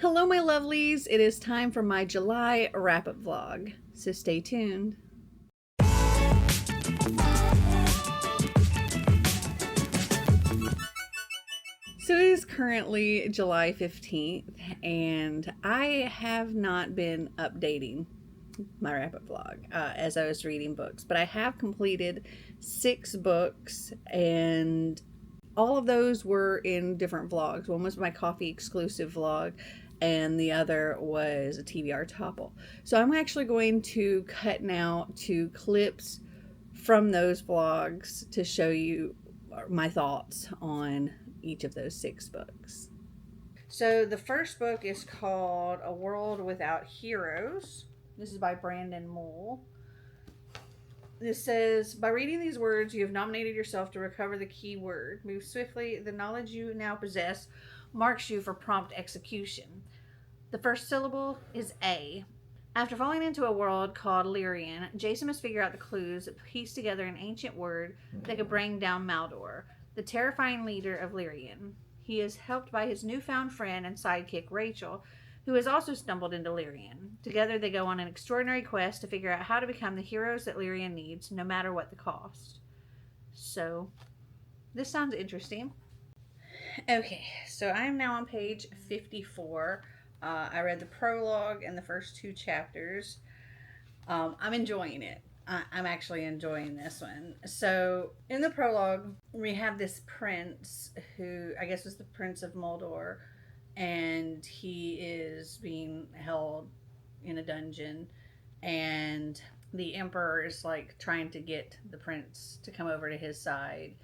Hello, my lovelies. It is time for my July wrap up vlog, so stay tuned. So it is currently July 15th, and I have not been updating my wrap up vlog as I was reading books, but I have completed 6 books, and all of those were in different vlogs. One was my coffee exclusive vlog, and the other was a TBR topple. So I'm actually going to cut now to clips from those vlogs to show you my thoughts on each of those 6 books. So the first book is called A World Without Heroes. This is by Brandon Mull. This says, by reading these words, you have nominated yourself to recover the key word. Move swiftly. The knowledge you now possess marks you for prompt execution. The first syllable is A. After falling into a world called Lyrian, Jason must figure out the clues that piece together an ancient word that could bring down Maldor, the terrifying leader of Lyrian. He is helped by his newfound friend and sidekick Rachel, who has also stumbled into Lyrian. Together they go on an extraordinary quest to figure out how to become the heroes that Lyrian needs, no matter what the cost. So, this sounds interesting. Okay, so I am now on page 54. I read the prologue and the first 2 chapters. I'm enjoying it. I'm actually enjoying this one. So, in the prologue, we have this prince who I guess was the Prince of Maldor, and he is being held in a dungeon, and the emperor is like trying to get the prince to come over to his side,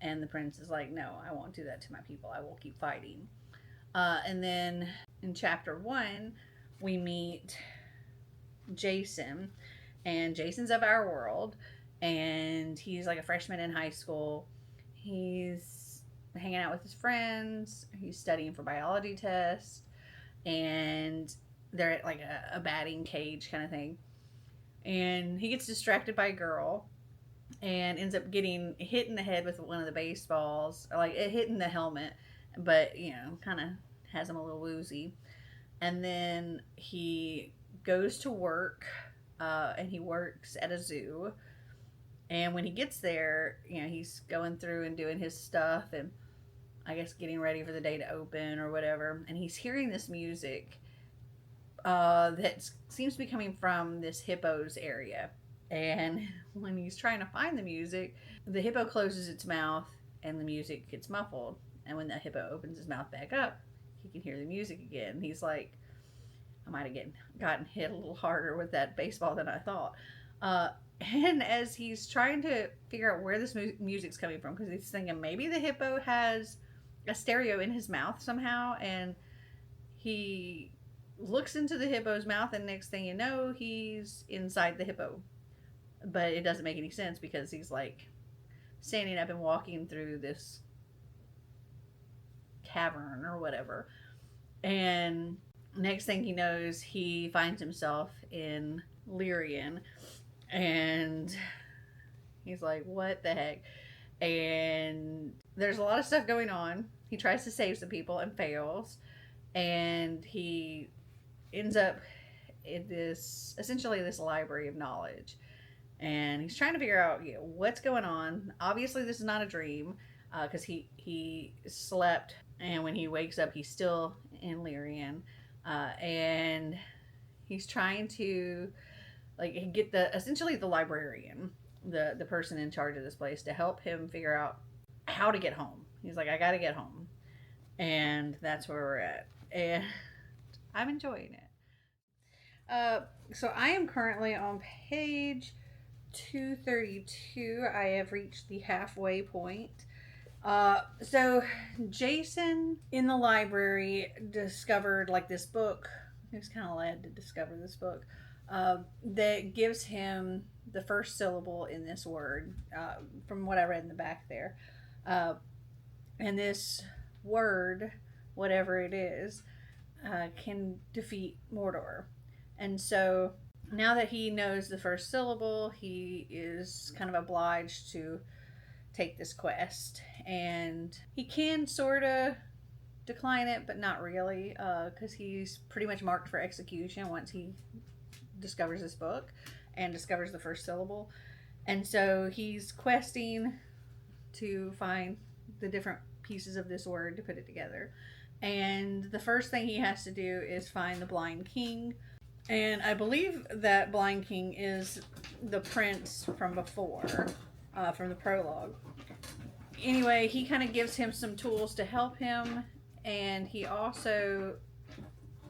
and the prince is like, no, I won't do that to my people. I will keep fighting. And then in chapter 1 we meet Jason, and Jason's of our world, and he's like a freshman in high school. He's hanging out with his friends. He's studying for biology tests, and they're at like a batting cage kind of thing. And he gets distracted by a girl and ends up getting hit in the head with one of the baseballs, or like it hit in the helmet, but kind of has him a little woozy. And then he goes to work, and he works at a zoo. And when he gets there, he's going through and doing his stuff, and I guess getting ready for the day to open or whatever. And he's hearing this music that seems to be coming from this hippo's area. And when he's trying to find the music, the hippo closes its mouth and the music gets muffled. And when the hippo opens his mouth back up, he can hear the music again. He's like, I might have gotten hit a little harder with that baseball than I thought. And as he's trying to figure out where this music's coming from, because he's thinking maybe the hippo has a stereo in his mouth somehow, and he looks into the hippo's mouth, and next thing you know, he's inside the hippo. But it doesn't make any sense because he's like standing up and walking through this cavern or whatever. And next thing he knows, he finds himself in Lyrian, and he's like, what the heck? And there's a lot of stuff going on. He tries to save some people and fails, and he ends up in essentially this library of knowledge, and he's trying to figure out what's going on. Obviously this is not a dream, because he slept, and when he wakes up he's still in Lyrian, and he's trying to get essentially the librarian, the person in charge of this place, to help him figure out how to get home. He's like, I gotta get home. And that's where we're at, and I'm enjoying it. So I am currently on page 232. I have reached the halfway point. So Jason in the library discovered this book. He was kind of led to discover this book that gives him the first syllable in this word, from what I read in the back there. And this word, whatever it is, can defeat Mordor. And so now that he knows the first syllable, he is kind of obliged to take this quest. And he can sort of decline it, but not really, because he's pretty much marked for execution once he discovers this book and discovers the first syllable. And so he's questing to find the different pieces of this word to put it together. And the first thing he has to do is find the blind king. And I believe that blind king is the prince from before, from the prologue. Anyway, he kind of gives him some tools to help him, and he also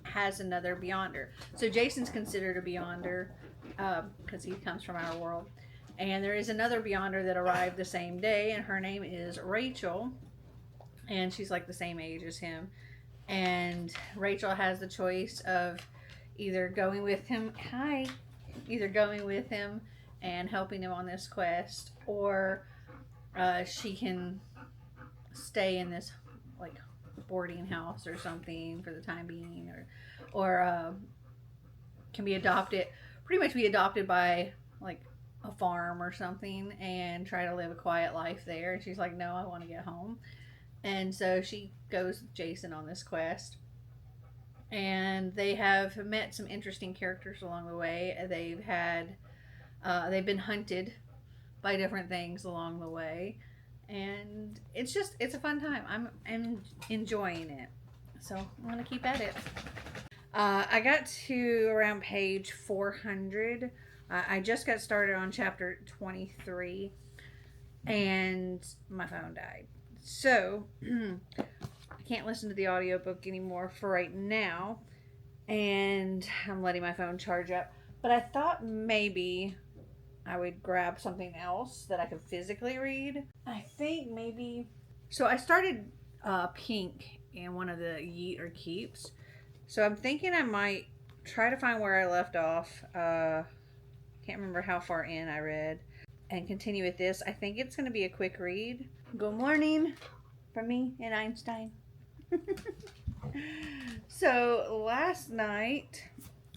has another Beyonder. So Jason's considered a Beyonder because he comes from our world. And there is another Beyonder that arrived the same day, and her name is Rachel, and she's like the same age as him. And Rachel has the choice of either going with him, and helping him on this quest, or she can stay in this like boarding house or something for the time being, or can be adopted, pretty much be adopted by like a farm or something and try to live a quiet life there. And she's like, no, I want to get home. And so she goes with Jason on this quest. And they have met some interesting characters along the way. They've been hunted by different things along the way. And it's a fun time. I'm enjoying it. So I'm going to keep at it. I got to around page 400. I just got started on chapter 23. And my phone died. So I can't listen to the audiobook anymore for right now, and I'm letting my phone charge up. But I thought maybe I would grab something else that I could physically read. I think maybe... So I started Pink in one of the Yeet or Keeps. So I'm thinking I might try to find where I left off. Can't remember how far in I read. And continue with this. I think it's going to be a quick read. Good morning from me and Einstein. So last night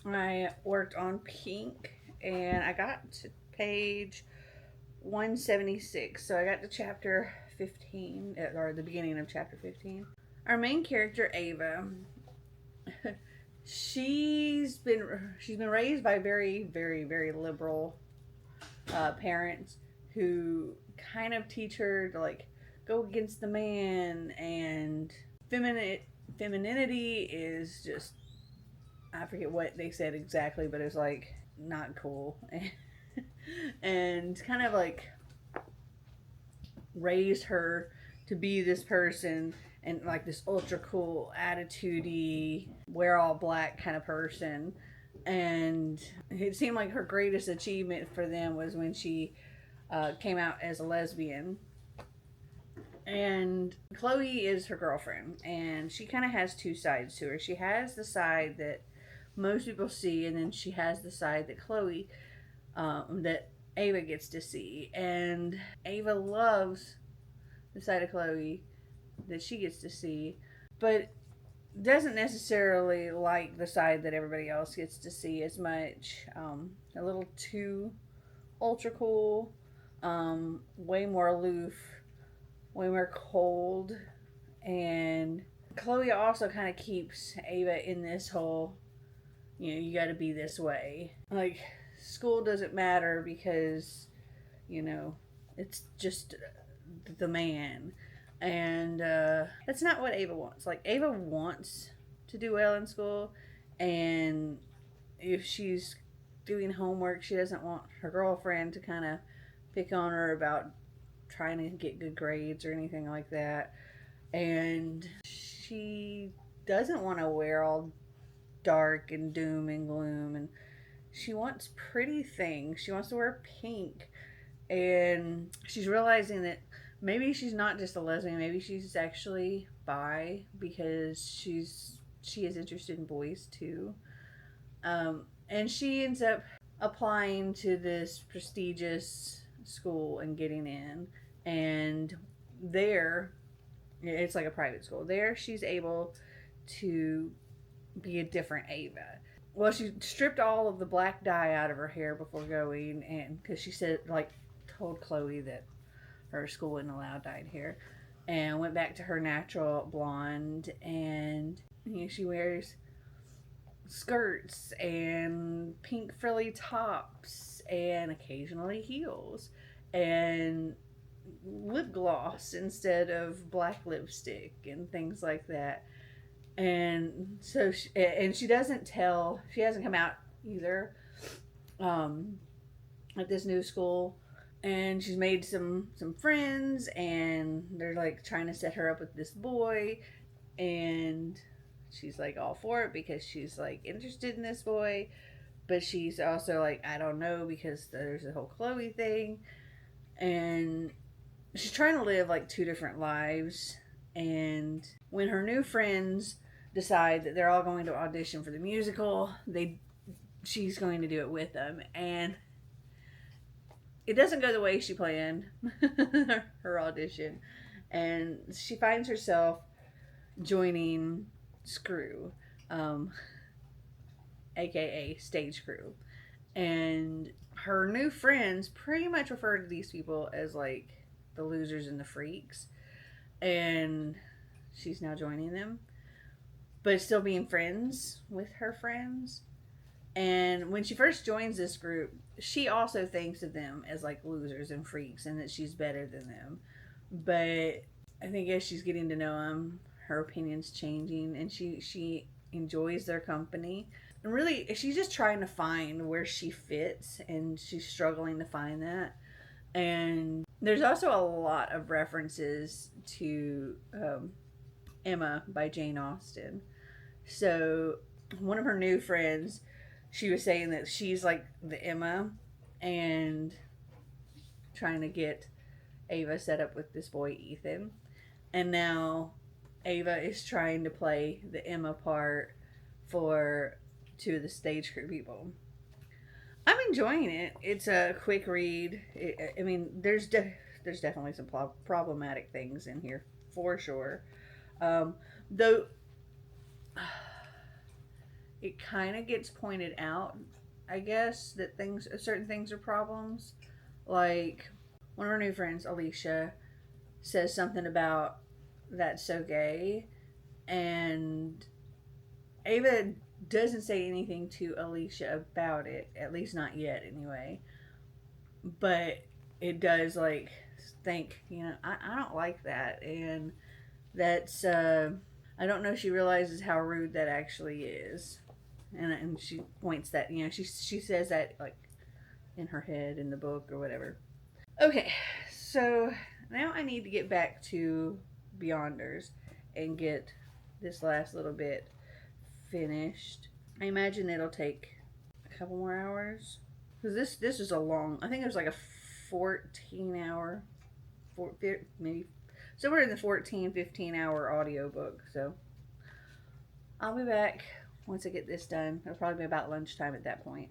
I worked on Pink and I got to page 176. So I got to chapter 15, or the beginning of chapter 15. Our main character, Ava, she's been raised by very, very, very liberal parents who kind of teach her to like go against the man, and femininity is just, I forget what they said exactly, but it's like not cool. And kind of like raised her to be this person and like this ultra cool attitude-y, wear all black kind of person. And it seemed like her greatest achievement for them was when she came out as a lesbian. And Chloe is her girlfriend, and she kind of has two sides to her. She has the side that most people see, and then she has the side that Chloe, that Ava gets to see. And Ava loves the side of Chloe that she gets to see, but doesn't necessarily like the side that everybody else gets to see as much. A little too ultra cool, way more aloof, way more cold. And Chloe also kind of keeps Ava in this whole, you got to be this way. Like, school doesn't matter because, it's just the man. And that's not what Ava wants. Like, Ava wants to do well in school, and if she's doing homework, she doesn't want her girlfriend to kind of pick on her about trying to get good grades or anything like that. And she doesn't want to wear all dark and doom and gloom, and she wants pretty things. She wants to wear pink, and she's realizing that maybe she's not just a lesbian. Maybe she's actually bi, because she is interested in boys too. And she ends up applying to this prestigious school and getting in. And there, it's like a private school. There, she's able to be a different Ava. Well, she stripped all of the black dye out of her hair before going, and because she said, told Chloe that her school wouldn't allow dyed hair. and went back to her natural blonde. And she wears skirts and pink frilly tops and occasionally heels and lip gloss instead of black lipstick and things like that. And so she doesn't tell, she hasn't come out either um, at this new school. And she's made some friends, and they're like trying to set her up with this boy, and she's like all for it because she's like interested in this boy, but she's also like, I don't know, because there's a whole Chloe thing. And she's trying to live like two different lives. And when her new friends decide that they're all going to audition for the musical, she's going to do it with them. And it doesn't go the way she planned her audition. And she finds herself joining Screw, um, aka Stage Crew. And her new friends pretty much refer to these people as like the losers and the freaks. And she's now joining them, but still being friends with her friends. And when she first joins this group, she also thinks of them as like losers and freaks and that she's better than them. But I think as she's getting to know them, her opinion's changing, and she enjoys their company. And really, she's just trying to find where she fits, and she's struggling to find that. And there's also a lot of references to Emma by Jane Austen. So one of her new friends, she was saying that she's like the Emma and trying to get Ava set up with this boy Ethan. And now Ava is trying to play the Emma part for two of the Stage Crew people. I'm enjoying it. It's a quick read. I mean, there's definitely some problematic things in here for sure. Though it kind of gets pointed out, I guess, that certain things are problems. Like one of our new friends, Alicia, says something about that's so gay, and Ava doesn't say anything to Alicia about it, at least not yet, anyway. But it does like think, I don't like that, and that's I don't know if she realizes how rude that actually is, and she points that, she says that like in her head in the book or whatever. Okay, so now I need to get back to Beyonders and get this last little bit finished. I imagine it'll take a couple more hours because this is a long. I think it was like a 14-hour, maybe somewhere in the 14-15 hour audiobook. So I'll be back once I get this done. It'll probably be about lunchtime at that point.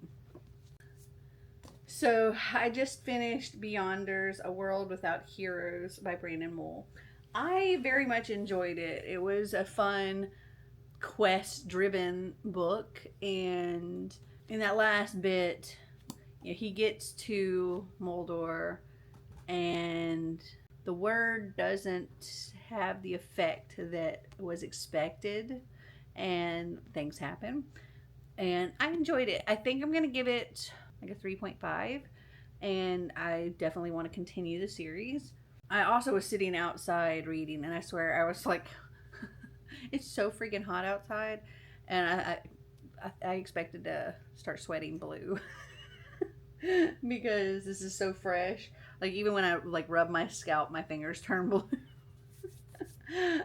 So I just finished Beyonders: A World Without Heroes by Brandon Mull. I very much enjoyed it. It was a fun quest driven book, and in that last bit, he gets to Moldor, and the word doesn't have the effect that was expected, and things happen. And I enjoyed it. I think I'm going to give it like a 3.5, and I definitely want to continue the series. I also was sitting outside reading, and I swear I was like, it's so freaking hot outside, and I expected to start sweating blue because this is so fresh. Like even when I like rub my scalp, my fingers turn blue.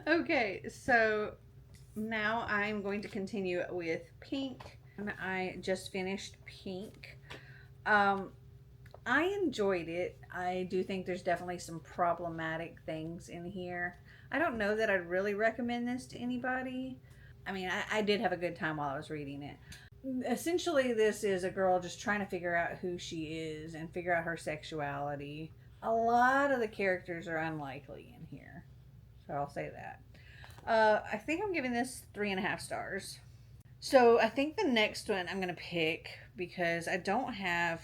Okay, so now I'm going to continue with Pink. I just finished Pink. I enjoyed it. I do think there's definitely some problematic things in here. I don't know that I'd really recommend this to anybody. I mean, I did have a good time while I was reading it. Essentially, this is a girl just trying to figure out who she is and figure out her sexuality. A lot of the characters are unlikely in here, so I'll say that. I think I'm giving this 3.5 stars. So I think the next one I'm going to pick, because I don't have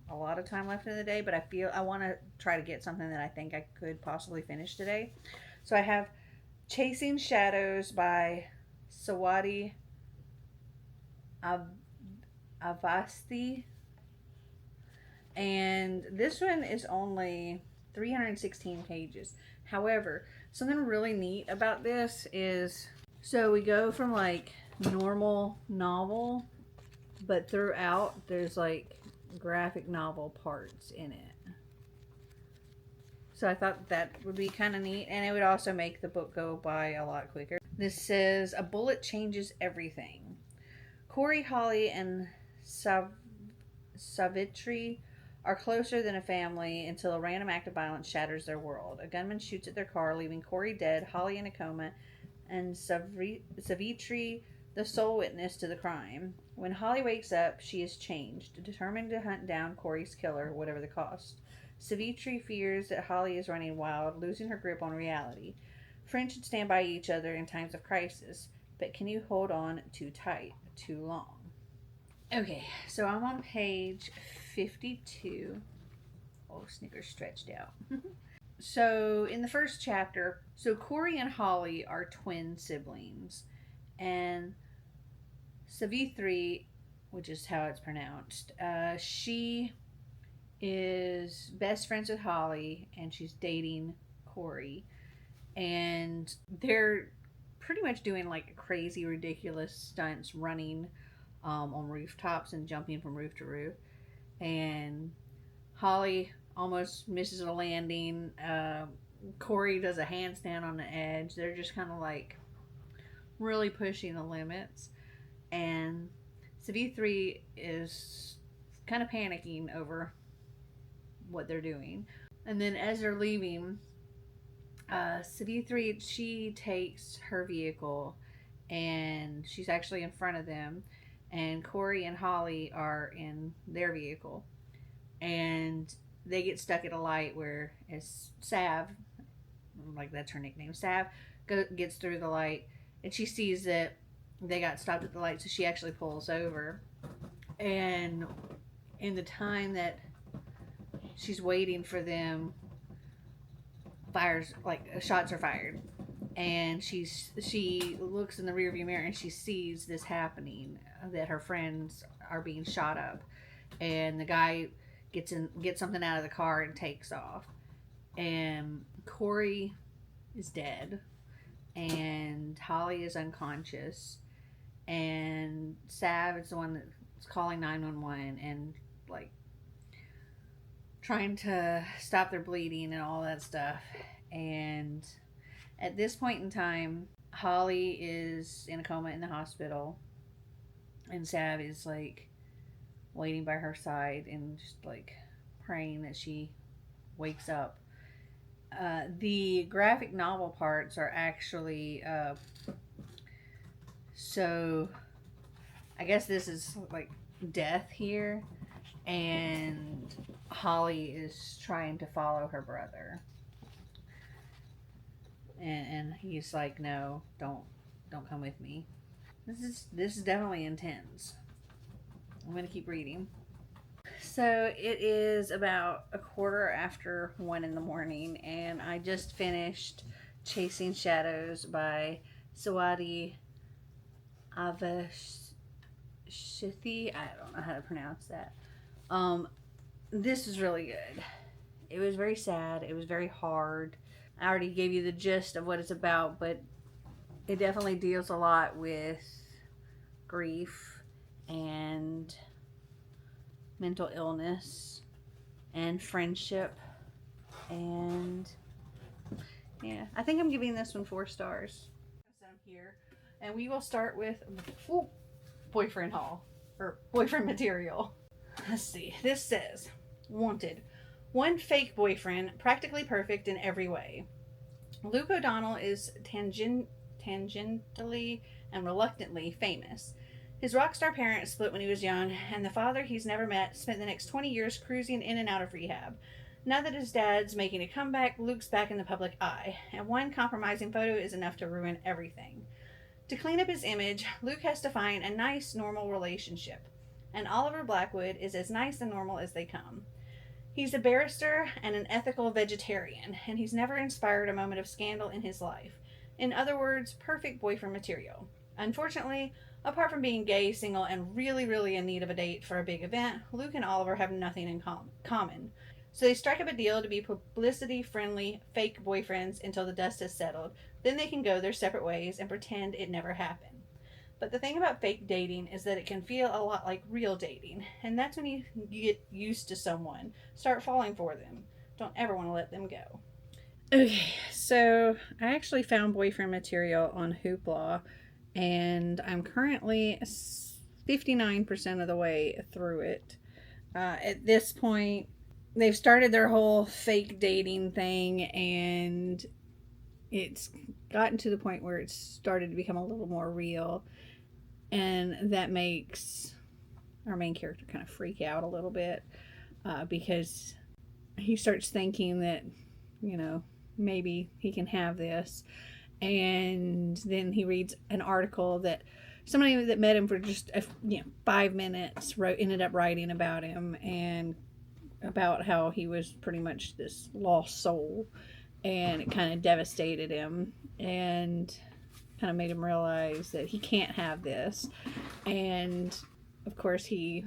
a lot of time left in the day, but I feel I want to try to get something that I think I could possibly finish today. So I have Chasing Shadows by Sawadi Av- Avasti, and this one is only 316 pages. However, something really neat about this is so we go from like normal novel, but throughout there's like graphic novel parts in it. So I thought that would be kind of neat, and it would also make the book go by a lot quicker. This says, "A bullet changes everything." Corey, Holly, and Savitri are closer than a family until a random act of violence shatters their world. A gunman shoots at their car, leaving Corey dead, Holly in a coma, and Savitri the sole witness to the crime. When Holly wakes up, she is changed, determined to hunt down Corey's killer, whatever the cost. Savitri fears that Holly is running wild, losing her grip on reality. Friends should stand by each other in times of crisis, but can you hold on too tight, too long? Okay, so I'm on page 52. Oh, Snickers stretched out. So, in the first chapter, so Corey and Holly are twin siblings, and Savitri, which is how it's pronounced, she is best friends with Holly, and she's dating Corey, and they're pretty much doing like crazy, ridiculous stunts, running on rooftops and jumping from roof to roof. And Holly almost misses a landing. Corey does a handstand on the edge. They're just kind of like really pushing the limits. And Savitri is kind of panicking over what they're doing. And then as they're leaving, Savitri, she takes her vehicle and she's actually in front of them. And Corey and Holly are in their vehicle. And they get stuck at a light where as Sav, like that's her nickname, Sav gets through the light and she sees that they got stopped at the light, so she actually pulls over. And in the time that she's waiting for them, fires like shots are fired, and she looks in the rearview mirror and she sees this happening, that her friends are being shot up, and the guy gets something out of the car and takes off, and Corey is dead, and Holly is unconscious, and Sav is the one that's calling 911 and like trying to stop their bleeding and all that stuff. And at this point in time, Holly is in a coma in the hospital, and Sav is like waiting by her side and just like praying that she wakes up. The graphic novel parts are actually so I guess this is like death here, and Holly is trying to follow her brother, and he's like, no, don't come with me. This is definitely intense. I'm gonna keep reading. So it is about 1:15 in the morning, and I just finished Chasing Shadows by Sawadi Avashthi. I don't know how to pronounce that. This is really good. It was very sad. It was very hard. I already gave you the gist of what it's about, but it definitely deals a lot with grief and mental illness and friendship, and yeah, I think I'm giving this one 4 stars. So I'm here, and we will start with boyfriend haul or boyfriend material. Let's see. This says, wanted. One fake boyfriend, practically perfect in every way. Luke O'Donnell is tangentially and reluctantly famous. His rock star parents split when he was young, and the father he's never met spent the next 20 years cruising in and out of rehab. Now that his dad's making a comeback, Luke's back in the public eye, and one compromising photo is enough to ruin everything. To clean up his image, Luke has to find a nice, normal relationship. and Oliver Blackwood is as nice and normal as they come. He's a barrister and an ethical vegetarian, and he's never inspired a moment of scandal in his life. In other words, perfect boyfriend material. Unfortunately, apart from being gay, single, and really, really in need of a date for a big event, Luke and Oliver have nothing in common. So they strike up a deal to be publicity friendly, fake boyfriends until the dust has settled. Then they can go their separate ways and pretend it never happened. But the thing about fake dating is that it can feel a lot like real dating. And that's when you get used to someone, start falling for them. Don't ever want to let them go. Okay, so I actually found boyfriend material on Hoopla, and I'm currently 59% of the way through it. At this point, they've started their whole fake dating thing, and it's gotten to the point where it's started to become a little more real, and that makes our main character kind of freak out a little bit, because he starts thinking that, maybe he can have this. And then he reads an article that somebody that met him for just 5 minutes ended up writing about him, and about how he was pretty much this lost soul, and it kind of devastated him and kind of made him realize that he can't have this. And of course he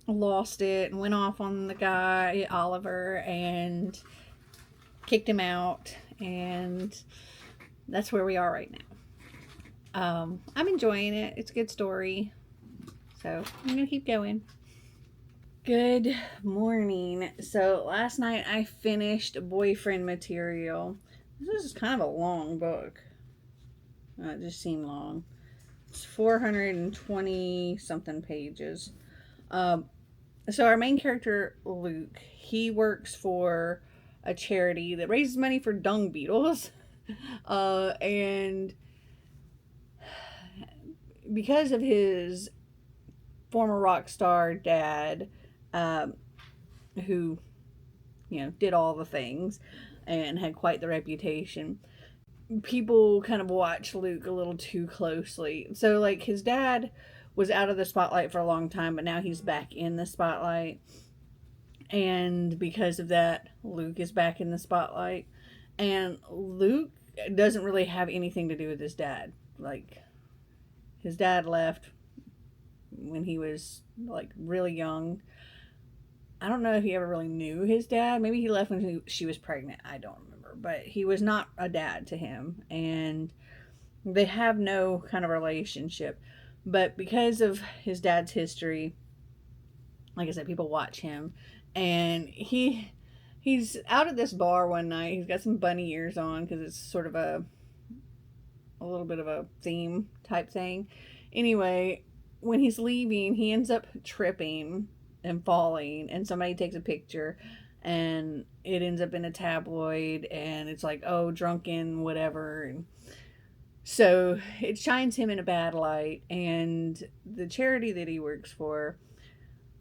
lost it and went off on the guy Oliver and kicked him out, and that's where we are right now. I'm enjoying it. It's a good story, so I'm gonna keep going. Good morning. So last night I finished Boyfriend Material. This is kind of a long book. It just seemed long. It's 420 something pages. So our main character, Luke, he works for a charity that raises money for dung beetles. And because of his former rock star dad, who, did all the things and had quite the reputation, people kind of watch Luke a little too closely. So, like, his dad was out of the spotlight for a long time, but now he's back in the spotlight. And because of that, Luke is back in the spotlight. And Luke doesn't really have anything to do with his dad. Like, his dad left when he was, like, really young. I don't know if he ever really knew his dad. Maybe he left when she was pregnant. I don't remember. But he was not a dad to him. And they have no kind of relationship. But because of his dad's history, like I said, people watch him. And he's out at this bar one night. He's got some bunny ears on because it's sort of a little bit of a theme type thing. Anyway, when he's leaving, he ends up tripping and falling, and somebody takes a picture, and it ends up in a tabloid, and it's like, oh, drunken whatever. And so it shines him in a bad light, and the charity that he works for,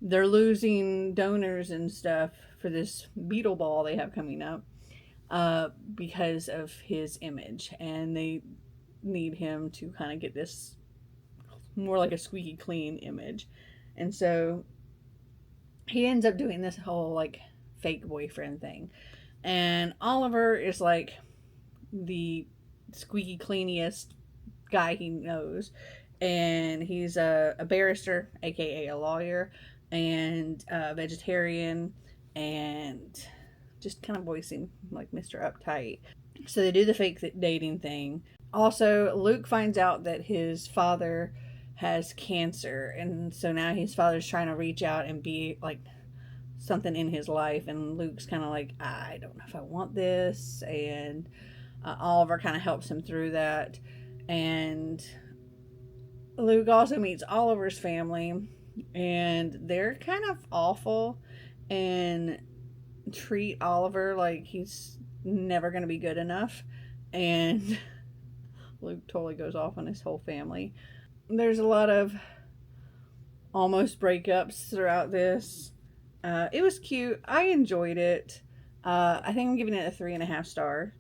they're losing donors and stuff for this beetle ball they have coming up, because of his image, and they need him to kind of get this more like a squeaky clean image. And so he ends up doing this whole like fake boyfriend thing, and Oliver is like the squeaky cleaniest guy he knows, and he's a barrister, aka a lawyer, and a vegetarian, and just kind of voicing like Mr. Uptight. So they do the fake dating thing. Also, Luke finds out that his father has cancer, and so now his father's trying to reach out and be like something in his life, and Luke's kind of like, I don't know if I want this, and Oliver kind of helps him through that. And Luke also meets Oliver's family, and they're kind of awful and treat Oliver like he's never going to be good enough, and Luke totally goes off on his whole family. There's a lot of almost breakups throughout this. It was cute. I enjoyed it. I think I'm giving it a 3.5 star.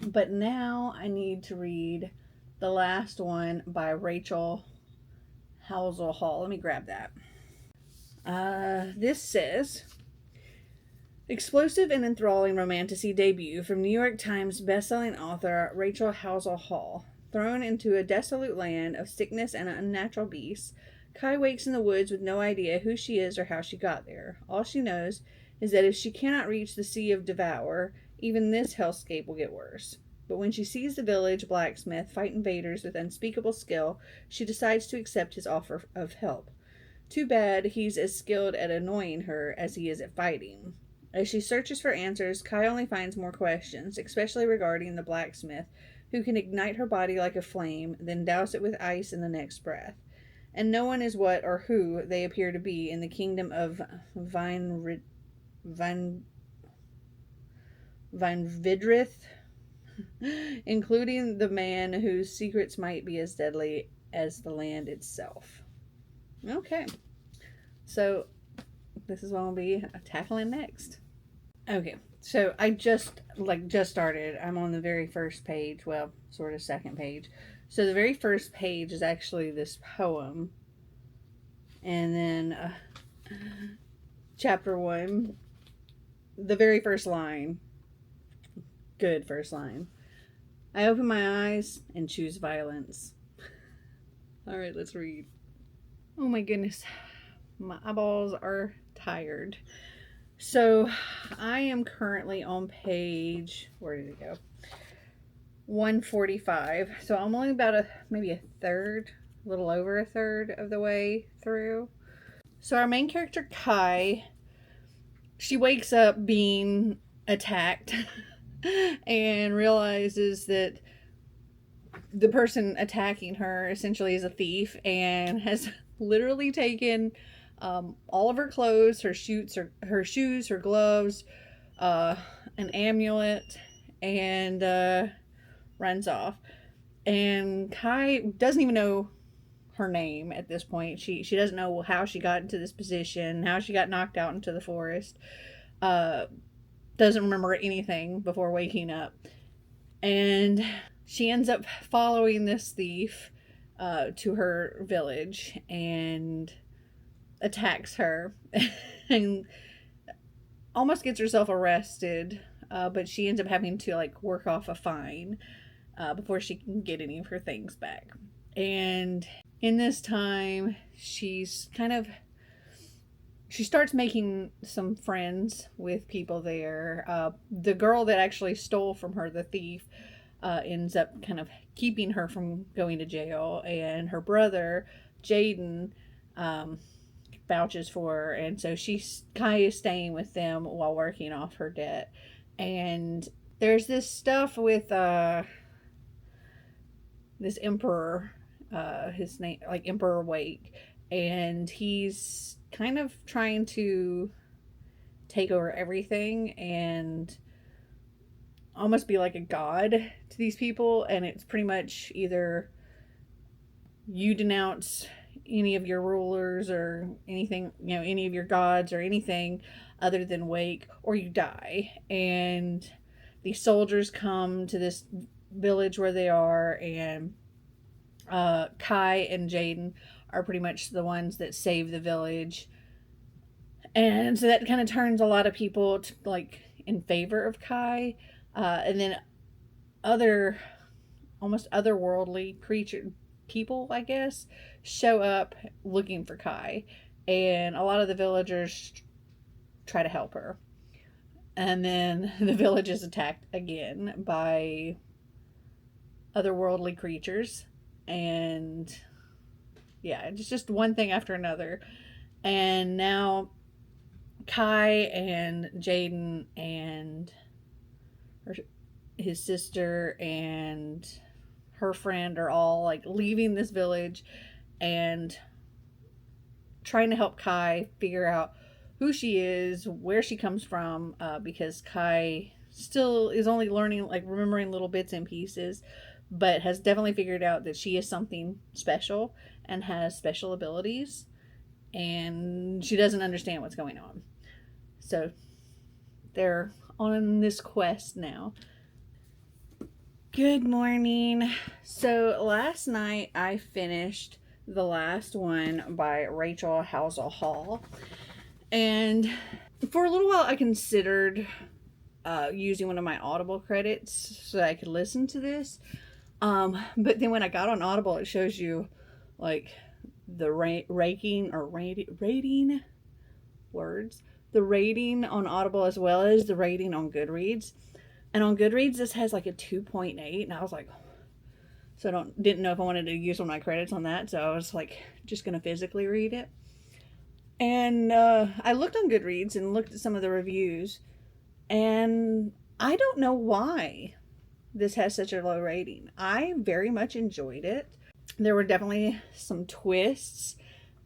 But now I need to read the last one by Rachel Housel Hall. Let me grab that. This says, explosive and enthralling romantasy debut from New York Times bestselling author Rachel Housel Hall. Thrown into a desolate land of sickness and unnatural beasts, Kai wakes in the woods with no idea who she is or how she got there. All she knows is that if she cannot reach the Sea of Devour, even this hellscape will get worse. But when she sees the village blacksmith fight invaders with unspeakable skill, she decides to accept his offer of help. Too bad he's as skilled at annoying her as he is at fighting. As she searches for answers, Kai only finds more questions, especially regarding the blacksmith, who can ignite her body like a flame, then douse it with ice in the next breath. And no one is what or who they appear to be in the kingdom of Vinvidrith, including the man whose secrets might be as deadly as the land itself. Okay, so this is what I'll be tackling next. Okay, so I just started. I'm on the very first page, well, sort of second page. So the very first page is actually this poem, and then chapter 1, the very first line, good first line. I open my eyes and choose violence. All right, let's read. Oh my goodness, my eyeballs are tired. So I am currently on page, where did it go? 145. So I'm only about maybe a third, a little over a third of the way through. So our main character, Kai, she wakes up being attacked and realizes that the person attacking her essentially is a thief and has literally taken all of her clothes, her shoes, her gloves, an amulet, and runs off. And Kai doesn't even know her name at this point. She doesn't know how she got into this position, how she got knocked out into the forest. Doesn't remember anything before waking up. And she ends up following this thief to her village and attacks her and almost gets herself arrested, but she ends up having to work off a fine before she can get any of her things back. And in this time, she starts making some friends with people there. The girl that actually stole from her, the thief, ends up kind of keeping her from going to jail, and her brother Jaden vouches for her, and so Kai is staying with them while working off her debt. And there's this stuff with this emperor, his name Emperor Wake, and he's kind of trying to take over everything and almost be like a god to these people. And it's pretty much either you denounce any of your rulers or anything, any of your gods or anything other than Wake, or you die. And these soldiers come to this village where they are, and Kai and Jaden are pretty much the ones that save the village. And so that kind of turns a lot of people to in favor of Kai. And then almost otherworldly people, I guess, show up looking for Kai, and a lot of the villagers try to help her. And then the village is attacked again by otherworldly creatures, and yeah, it's just one thing after another. And now Kai and Jaden and his sister and her friend are all leaving this village and trying to help Kai figure out who she is, where she comes from, because Kai still is only learning, remembering little bits and pieces, but has definitely figured out that she is something special and has special abilities, and she doesn't understand what's going on. So they're on this quest now. Good morning. So last night I finished the last one by Rachel Housel Hall. And for a little while, I considered using one of my Audible credits so I could listen to this. But then when I got on Audible, it shows you like the rating words, the rating on Audible as well as the rating on Goodreads. And on Goodreads, this has like a 2.8, and I was like, so didn't know if I wanted to use one of my credits on that, so I was like, just gonna physically read it. And I looked on Goodreads and looked at some of the reviews, and I don't know why this has such a low rating. I very much enjoyed it. There were definitely some twists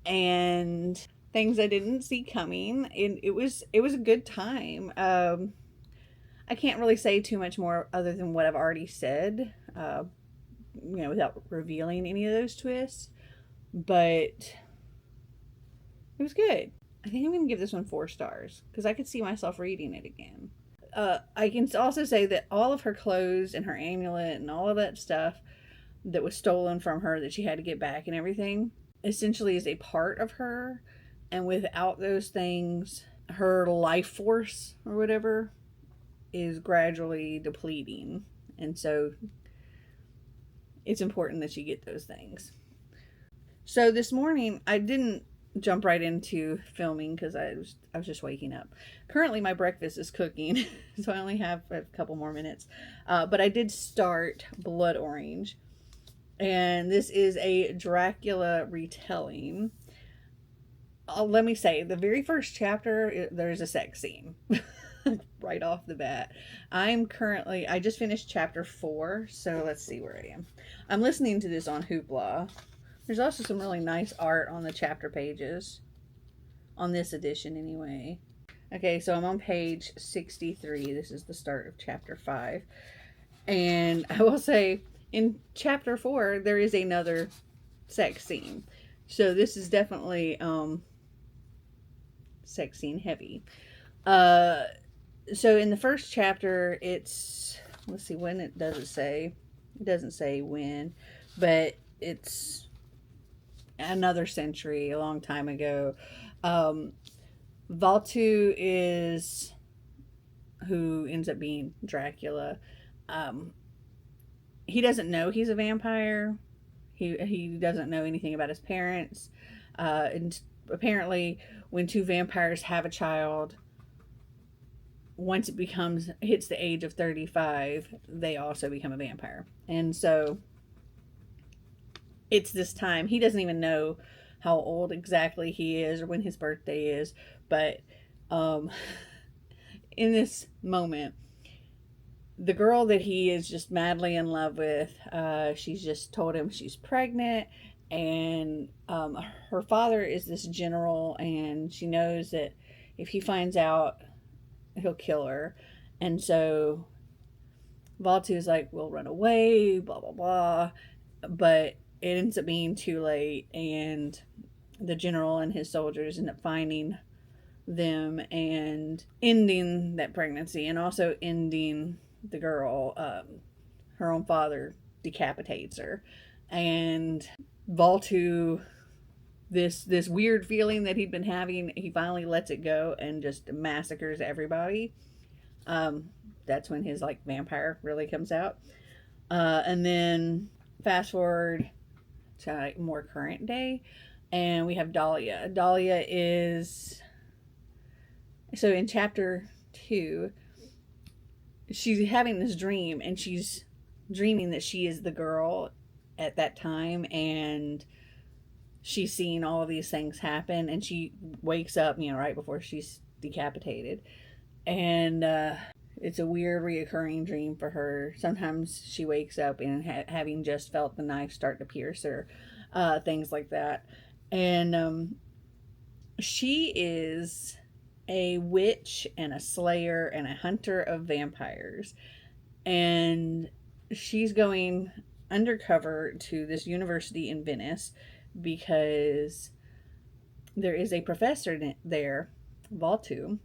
and things I didn't see coming, and it was a good time. I can't really say too much more other than what I've already said, without revealing any of those twists. But it was good. I think I'm going to give this one 4 stars because I could see myself reading it again. I can also say that all of her clothes and her amulet and all of that stuff that was stolen from her that she had to get back and everything essentially is a part of her. And without those things, her life force or whatever is gradually depleting. And so it's important that you get those things. So this morning, I didn't jump right into filming because I was just waking up. Currently, my breakfast is cooking, so I only have a couple more minutes. But I did start Blood Orange, and this is a Dracula retelling. Let me say, the very first chapter, there's a sex scene. Right off the bat. I just finished chapter 4, so let's see where I am. I'm listening to this on Hoopla. There's also some really nice art on the chapter pages. On this edition, anyway. Okay, so I'm on page 63. This is the start of chapter 5. And I will say, in chapter 4, there is another sex scene. So this is definitely sex scene heavy. So in the first chapter, let's see when it doesn't say. It doesn't say when, but it's another century, a long time ago. Valtu is who ends up being Dracula. He doesn't know he's a vampire. He doesn't know anything about his parents. And apparently, when 2 vampires have a child, once it hits the age of 35, they also become a vampire. And so it's this time. He doesn't even know how old exactly he is or when his birthday is. But in this moment, the girl that he is just madly in love with, she's just told him she's pregnant. And her father is this general, and she knows that if he finds out, he'll kill her. And so Valtu is like, we'll run away, blah blah blah, but it ends up being too late, and the general and his soldiers end up finding them and ending that pregnancy, and also ending the girl. Her own father decapitates her, and Valtu, this weird feeling that he'd been having, he finally lets it go and just massacres everybody. That's when his vampire really comes out. And then fast forward to more current day, and we have Dahlia. Dahlia is, so in chapter 2, she's having this dream, and she's dreaming that she is the girl at that time, and she's seeing all of these things happen, and she wakes up, right before she's decapitated. And it's a weird reoccurring dream for her. Sometimes she wakes up and having just felt the knife start to pierce her, things like that. And she is a witch and a slayer and a hunter of vampires. And she's going undercover to this university in Venice because there is a professor there, Valtu,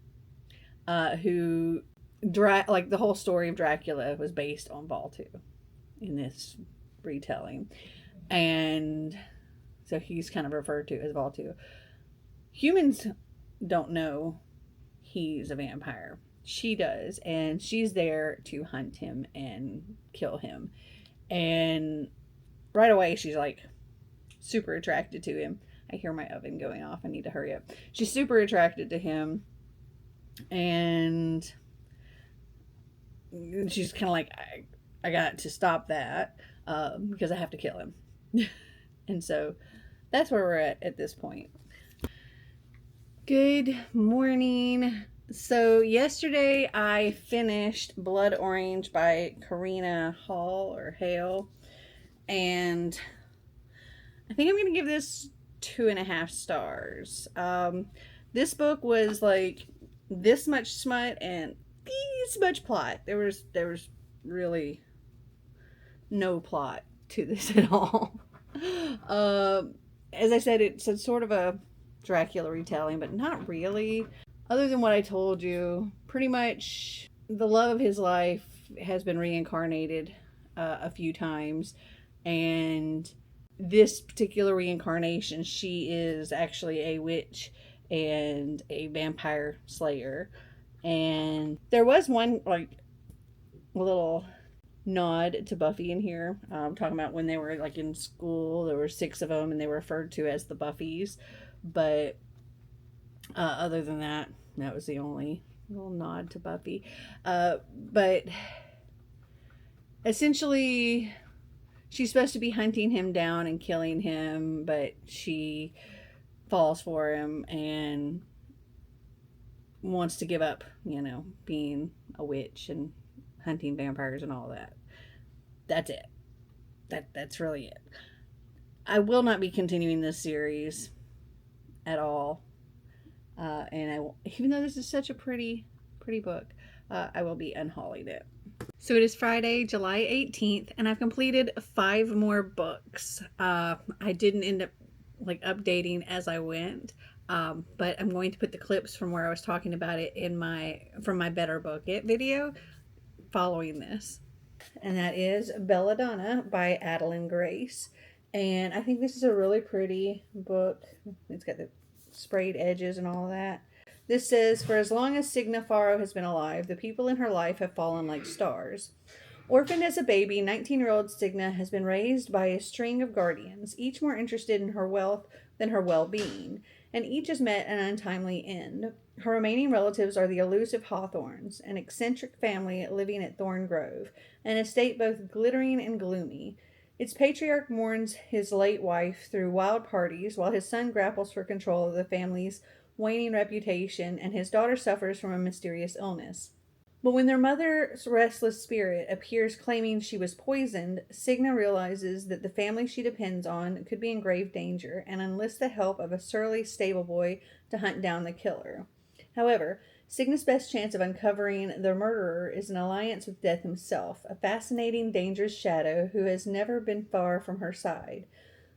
who the whole story of Dracula was based on Valtu in this retelling. And So he's kind of referred to as Vaultu. Humans don't know he's a vampire. She does, and she's there to hunt him and kill him. And right away, she's like super attracted to him. I hear my oven going off. I need to hurry up. She's super attracted to him, and she's kind of like, I got to stop that because I have to kill him. And so that's where we're at this point. Good morning. So yesterday I finished Blood Orange by Karina Hall or Hale, and I think I'm going to give this 2.5 stars. This book was like this much smut and this much plot. There was really no plot to this at all. As I said, it's a sort of a Dracula retelling, but not really. Other than what I told you, pretty much the love of his life has been reincarnated a few times, and this particular reincarnation, she is actually a witch and a vampire slayer. And there was one like little nod to Buffy in here, talking about when they were like in school, there were 6 of them and they were referred to as the Buffies. But other than that, that was the only little nod to Buffy. But essentially, she's supposed to be hunting him down and killing him, but she falls for him and wants to give up, being a witch and hunting vampires and all that. That's it. That's really it. I will not be continuing this series at all. And even though this is such a pretty book, I will be unhauling it. So it is Friday, July 18th, and I've completed 5 more books. I didn't end up like updating as I went, but I'm going to put the clips from where I was talking about it from my Better Book It video following this. And that is Belladonna by Adeline Grace. And I think this is a really pretty book. It's got the sprayed edges and all that. This says, for as long as Signa Faro has been alive, the people in her life have fallen like stars. Orphaned as a baby, 19-year-old Signa has been raised by a string of guardians, each more interested in her wealth than her well-being, and each has met an untimely end. Her remaining relatives are the elusive Hawthorns, an eccentric family living at Thorn Grove, an estate both glittering and gloomy. Its patriarch mourns his late wife through wild parties, while his son grapples for control of the family's waning reputation, and his daughter suffers from a mysterious illness. But when their mother's restless spirit appears claiming she was poisoned, Signa realizes that the family she depends on could be in grave danger and enlists the help of a surly stable boy to hunt down the killer. However, Signa's best chance of uncovering the murderer is an alliance with Death himself, a fascinating, dangerous shadow who has never been far from her side.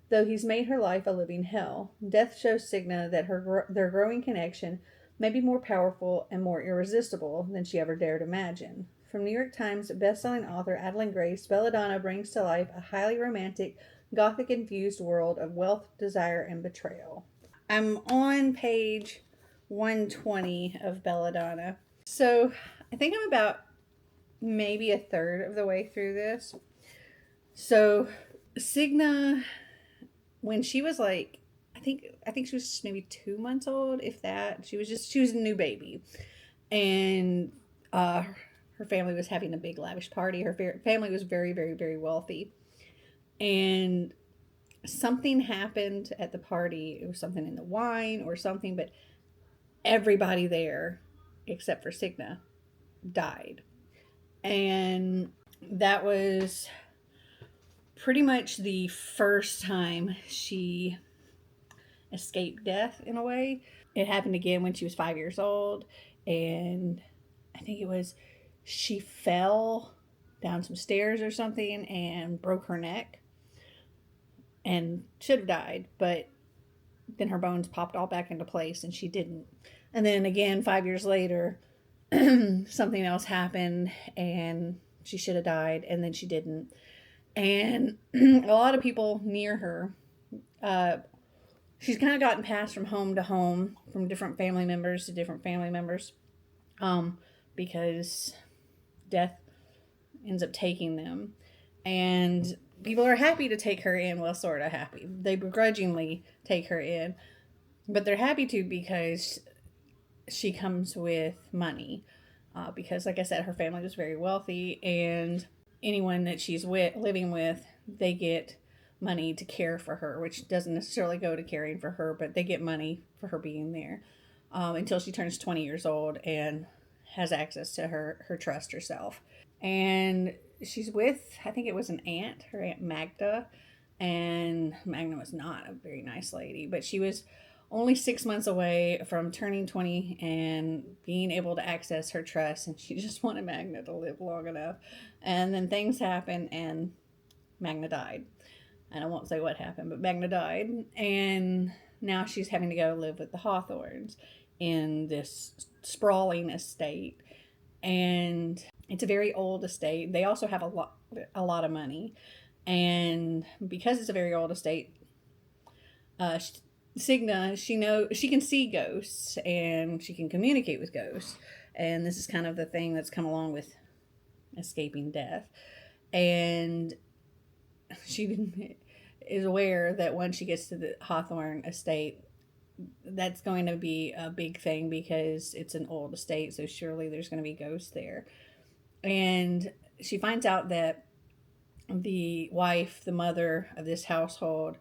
Though he's made her life a living hell, Death shows Signa that their growing connection may be more powerful and more irresistible than she ever dared imagine. From New York Times best-selling author Adeline Grace, Belladonna brings to life a highly romantic, Gothic-infused world of wealth, desire, and betrayal. I'm on page 120 of Belladonna. So I think I'm about maybe a third of the way through this. So Signa, when she was like, I think she was maybe 2 months old, if that. She was a new baby. And her family was having a big lavish party. Her family was very, very, very wealthy. And something happened at the party. It was something in the wine or something, but everybody there, except for Signa, died. And that was pretty much the first time she escaped death in a way. It happened again when she was 5 years old, and I think it was she fell down some stairs or something and broke her neck and should have died, but then her bones popped all back into place and she didn't. And then again 5 years later something else happened and she should have died and then she didn't. And a lot of people near her Uh, she's kind of gotten passed from home to home, from different family members to different family members, um, because death ends up taking them. And people are happy to take her in. Well, sort of happy. They begrudgingly take her in, but they're happy to because she comes with money. Because, like I said, her family was very wealthy, and anyone that she's living with, they get money to care for her, which doesn't necessarily go to caring for her, but they get money for her being there until she turns 20 years old and has access to her trust herself. And she's with, I think it was an aunt, her Aunt Magda, and Magda was not a very nice lady, but she was only 6 months away from turning 20 and being able to access her trust, and she just wanted Magna to live long enough. And then things happened, and Magna died. And I won't say what happened, but Magna died, and now she's having to go live with the Hawthorns in this sprawling estate. And it's a very old estate. They also have a lot of money, and because it's a very old estate, uh, Signa, she can see ghosts and she can communicate with ghosts, and this is kind of the thing that's come along with escaping death. And she is aware that when she gets to the Hawthorne estate, that's going to be a big thing because it's an old estate, so surely there's going to be ghosts there. And she finds out that the wife, the mother of this household,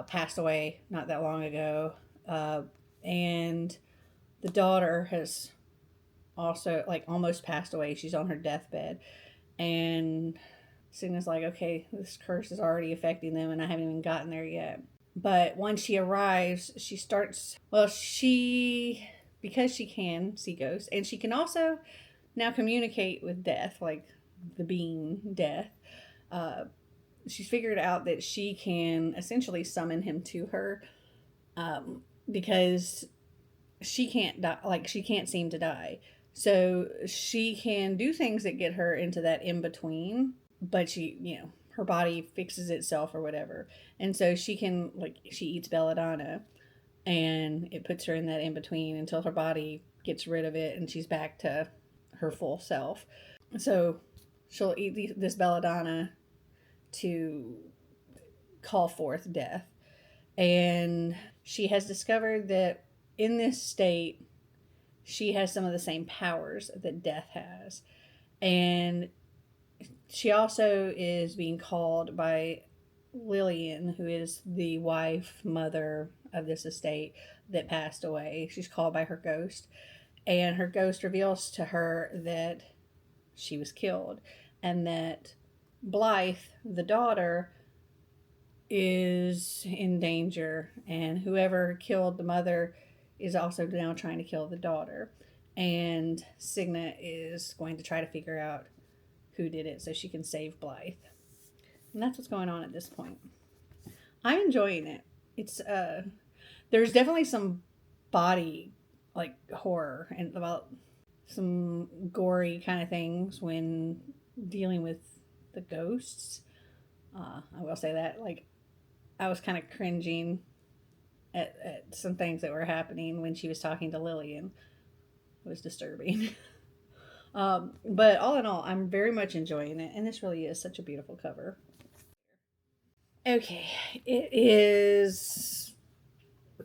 passed away not that long ago. And the daughter has also, like, almost passed away. She's on her deathbed. And Signa's like, okay, this curse is already affecting them, and I haven't even gotten there yet. But when she arrives, she starts, well, because she can see ghosts, and she can also now communicate with death, like the being death. Uh, she's figured out that she can essentially summon him to her, because she can't die, like she can't seem to die. So she can do things that get her into that in between, but her body fixes itself or whatever. And so she can, like, she eats belladonna, and it puts her in that in between until her body gets rid of it and she's back to her full self. So she'll eat this belladonna to call forth death. And she has discovered that in this state, she has some of the same powers that death has. And she also is being called by Lillian, who is the wife, mother of this estate that passed away. She's called by her ghost. And her ghost reveals to her that she was killed, and that Blythe, the daughter, is in danger, and whoever killed the mother is also now trying to kill the daughter. And Signa is going to try to figure out who did it so she can save Blythe. And that's what's going on at this point. I'm enjoying it. It's there's definitely some body, like, horror and about some gory kind of things when dealing with the ghosts. I will say that, like, I was kind of cringing at some things that were happening when she was talking to Lillian. It was disturbing. But all in all, I'm very much enjoying it, and this really is such a beautiful cover. Okay, it is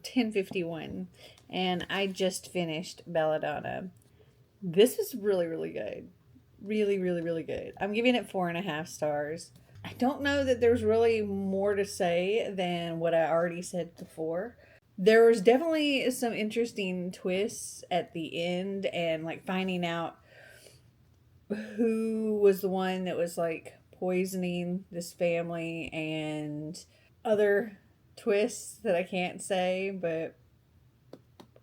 10:51, and I just finished Belladonna. This is really, really good. Really, really, really good. I'm giving it 4.5 stars. I don't know that there's really more to say than what I already said before. There was definitely some interesting twists at the end, and, like, finding out who was the one that was, like, poisoning this family, and other twists that I can't say, but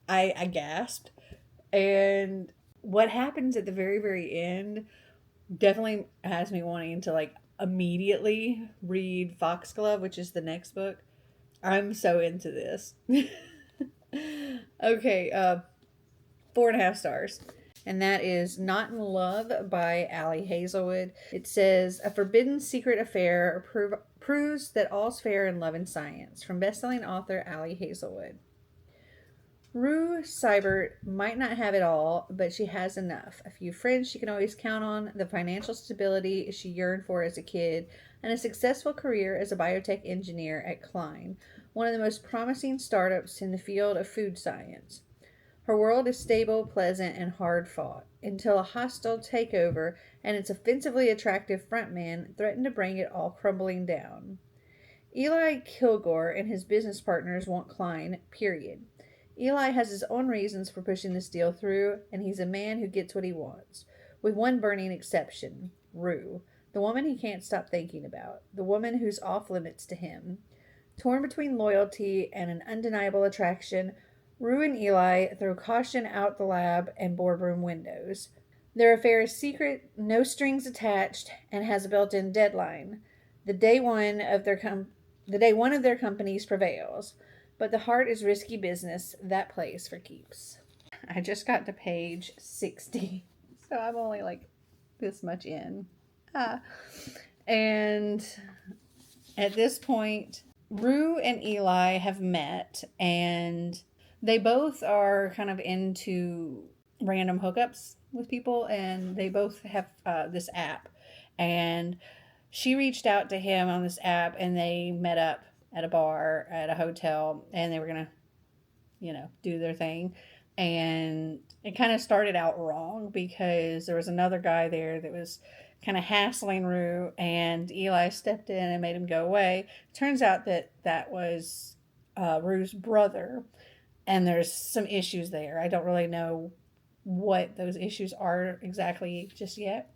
I gasped. And what happens at the very, very end definitely has me wanting to, like, immediately read Foxglove, which is the next book. I'm so into this. Okay, 4.5 stars. And that is Not in Love by Allie Hazelwood. It says, a forbidden secret affair proves that all's fair in love and science, from bestselling author Allie Hazelwood. Rue Seibert might not have it all, but she has enough. A few friends she can always count on, the financial stability she yearned for as a kid, and a successful career as a biotech engineer at Klein, one of the most promising startups in the field of food science. Her world is stable, pleasant, and hard fought, until a hostile takeover and its offensively attractive frontman threaten to bring it all crumbling down. Eli Kilgore and his business partners want Klein, period. Eli has his own reasons for pushing this deal through, and he's a man who gets what he wants. With one burning exception, Rue, the woman he can't stop thinking about, the woman who's off limits to him. Torn between loyalty and an undeniable attraction, Rue and Eli throw caution out the lab and boardroom windows. Their affair is secret, no strings attached, and has a built-in deadline. The day one of their companies prevails. But the heart is risky business, that plays for keeps. I just got to page 60, so I'm only like this much in. And at this point, Rue and Eli have met, and they both are kind of into random hookups with people, and they both have this app. And she reached out to him on this app, and they met up at a bar, at a hotel, and they were going to, do their thing. And it kind of started out wrong because there was another guy there that was kind of hassling Rue, and Eli stepped in and made him go away. Turns out that was Rue's brother, and there's some issues there. I don't really know what those issues are exactly just yet.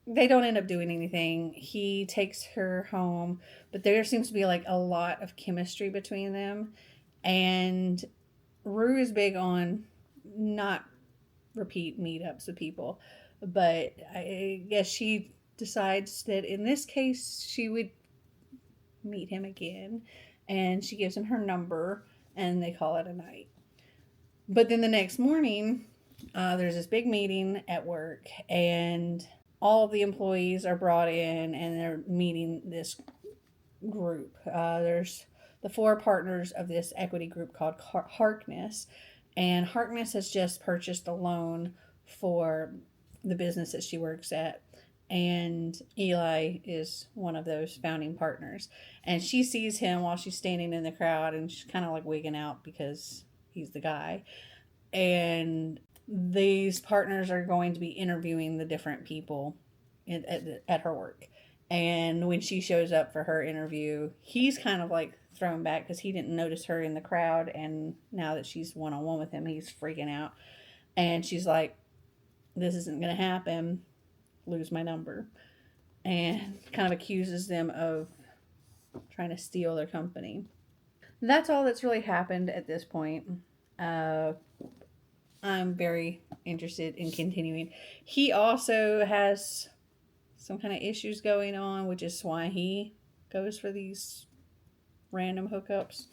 They don't end up doing anything. He takes her home, but there seems to be like a lot of chemistry between them. And Rue is big on not repeat meetups with people, but I guess she decides that in this case she would meet him again, and she gives him her number, and they call it a night. But then the next morning, there's this big meeting at work, and all of the employees are brought in, and they're meeting this group. There's the 4 partners of this equity group called Harkness, and Harkness has just purchased a loan for the business that she works at, and Eli is one of those founding partners. And she sees him while she's standing in the crowd, and she's kind of like wigging out because he's the guy. And these partners are going to be interviewing the different people at her work. And when she shows up for her interview, he's kind of like thrown back because he didn't notice her in the crowd. And now that she's one-on-one with him, he's freaking out. And she's like, this isn't going to happen. Lose my number. And kind of accuses them of trying to steal their company. That's all that's really happened at this point. I'm very interested in continuing. He also has some kind of issues going on, which is why he goes for these random hookups.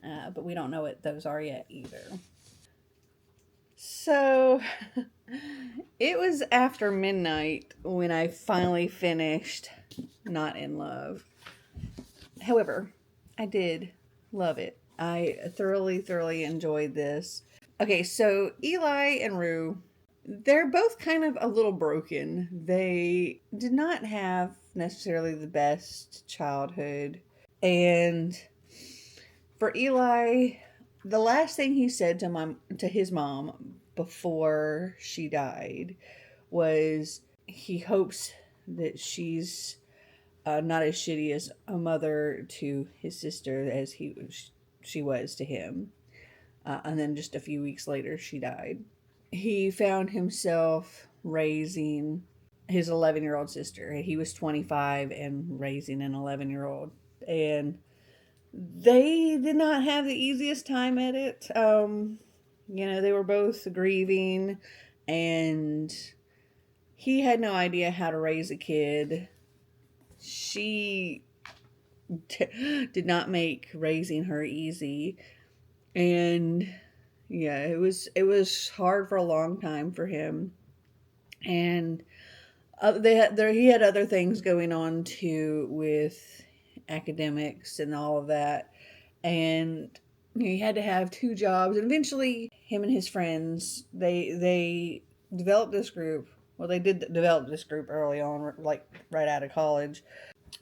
But we don't know what those are yet either. So it was after midnight when I finally finished Not in Love. However, I did love it. I thoroughly enjoyed this. Okay, so Eli and Rue, they're both kind of a little broken. They did not have necessarily the best childhood. And for Eli, the last thing he said to his mom before she died was he hopes that she's not as shitty as a mother to his sister as she was to him. And then just a few weeks later, she died. He found himself raising his 11-year-old sister. He was 25 and raising an 11-year-old. And they did not have the easiest time at it. They were both grieving, and he had no idea how to raise a kid. She did not make raising her easy. And yeah, it was hard for a long time for him. And he had other things going on too with academics and all of that. And he had to have two jobs. And eventually, him and his friends, they developed this group. Well, they did develop this group early on, like right out of college.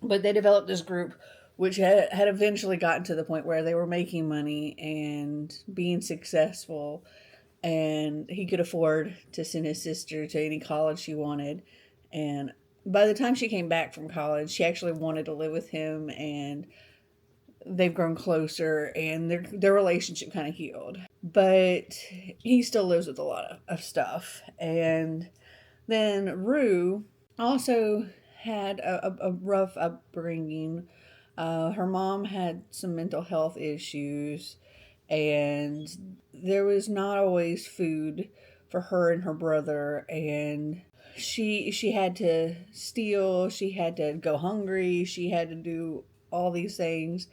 But they developed this group which had eventually gotten to the point where they were making money and being successful, and he could afford to send his sister to any college she wanted. And by the time she came back from college, she actually wanted to live with him, and they've grown closer, and their relationship kind of healed. But he still lives with a lot of stuff. And then Rue also had a rough upbringing. Her mom had some mental health issues, and there was not always food for her and her brother. And she had to steal, she had to go hungry, she had to do all these things.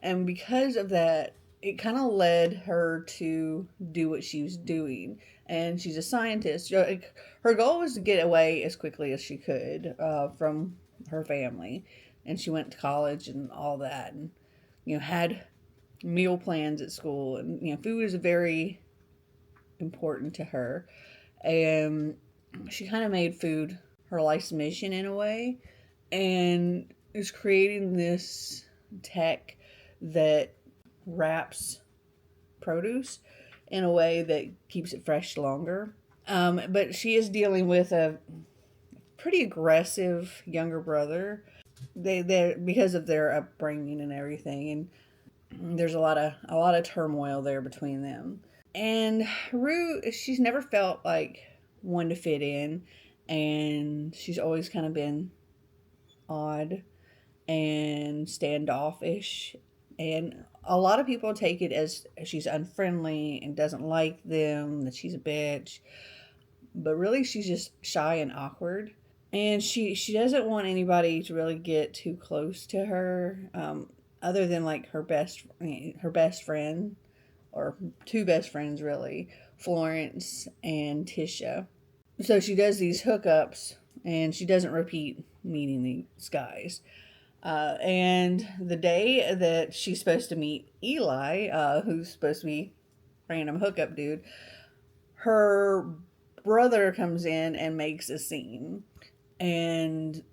And because of that, it kind of led her to do what she was doing. And she's a scientist. Her goal was to get away as quickly as she could from her family. And she went to college and all that, and had meal plans at school. And food is very important to her. And she kind of made food her life's mission in a way, and is creating this tech that wraps produce in a way that keeps it fresh longer. But she is dealing with a pretty aggressive younger brother. They because of their upbringing and everything, and there's a lot of turmoil there between them. And Rue, she's never felt like one to fit in, and she's always kind of been odd and standoffish. And a lot of people take it as she's unfriendly and doesn't like them, that she's a bitch. But really, she's just shy and awkward. And she doesn't want anybody to really get too close to her, other than like her best friend, or two best friends really, Florence and Tisha. So she does these hookups, and she doesn't repeat meeting these guys. And the day that she's supposed to meet Eli, who's supposed to be random hookup dude, her brother comes in and makes a scene. And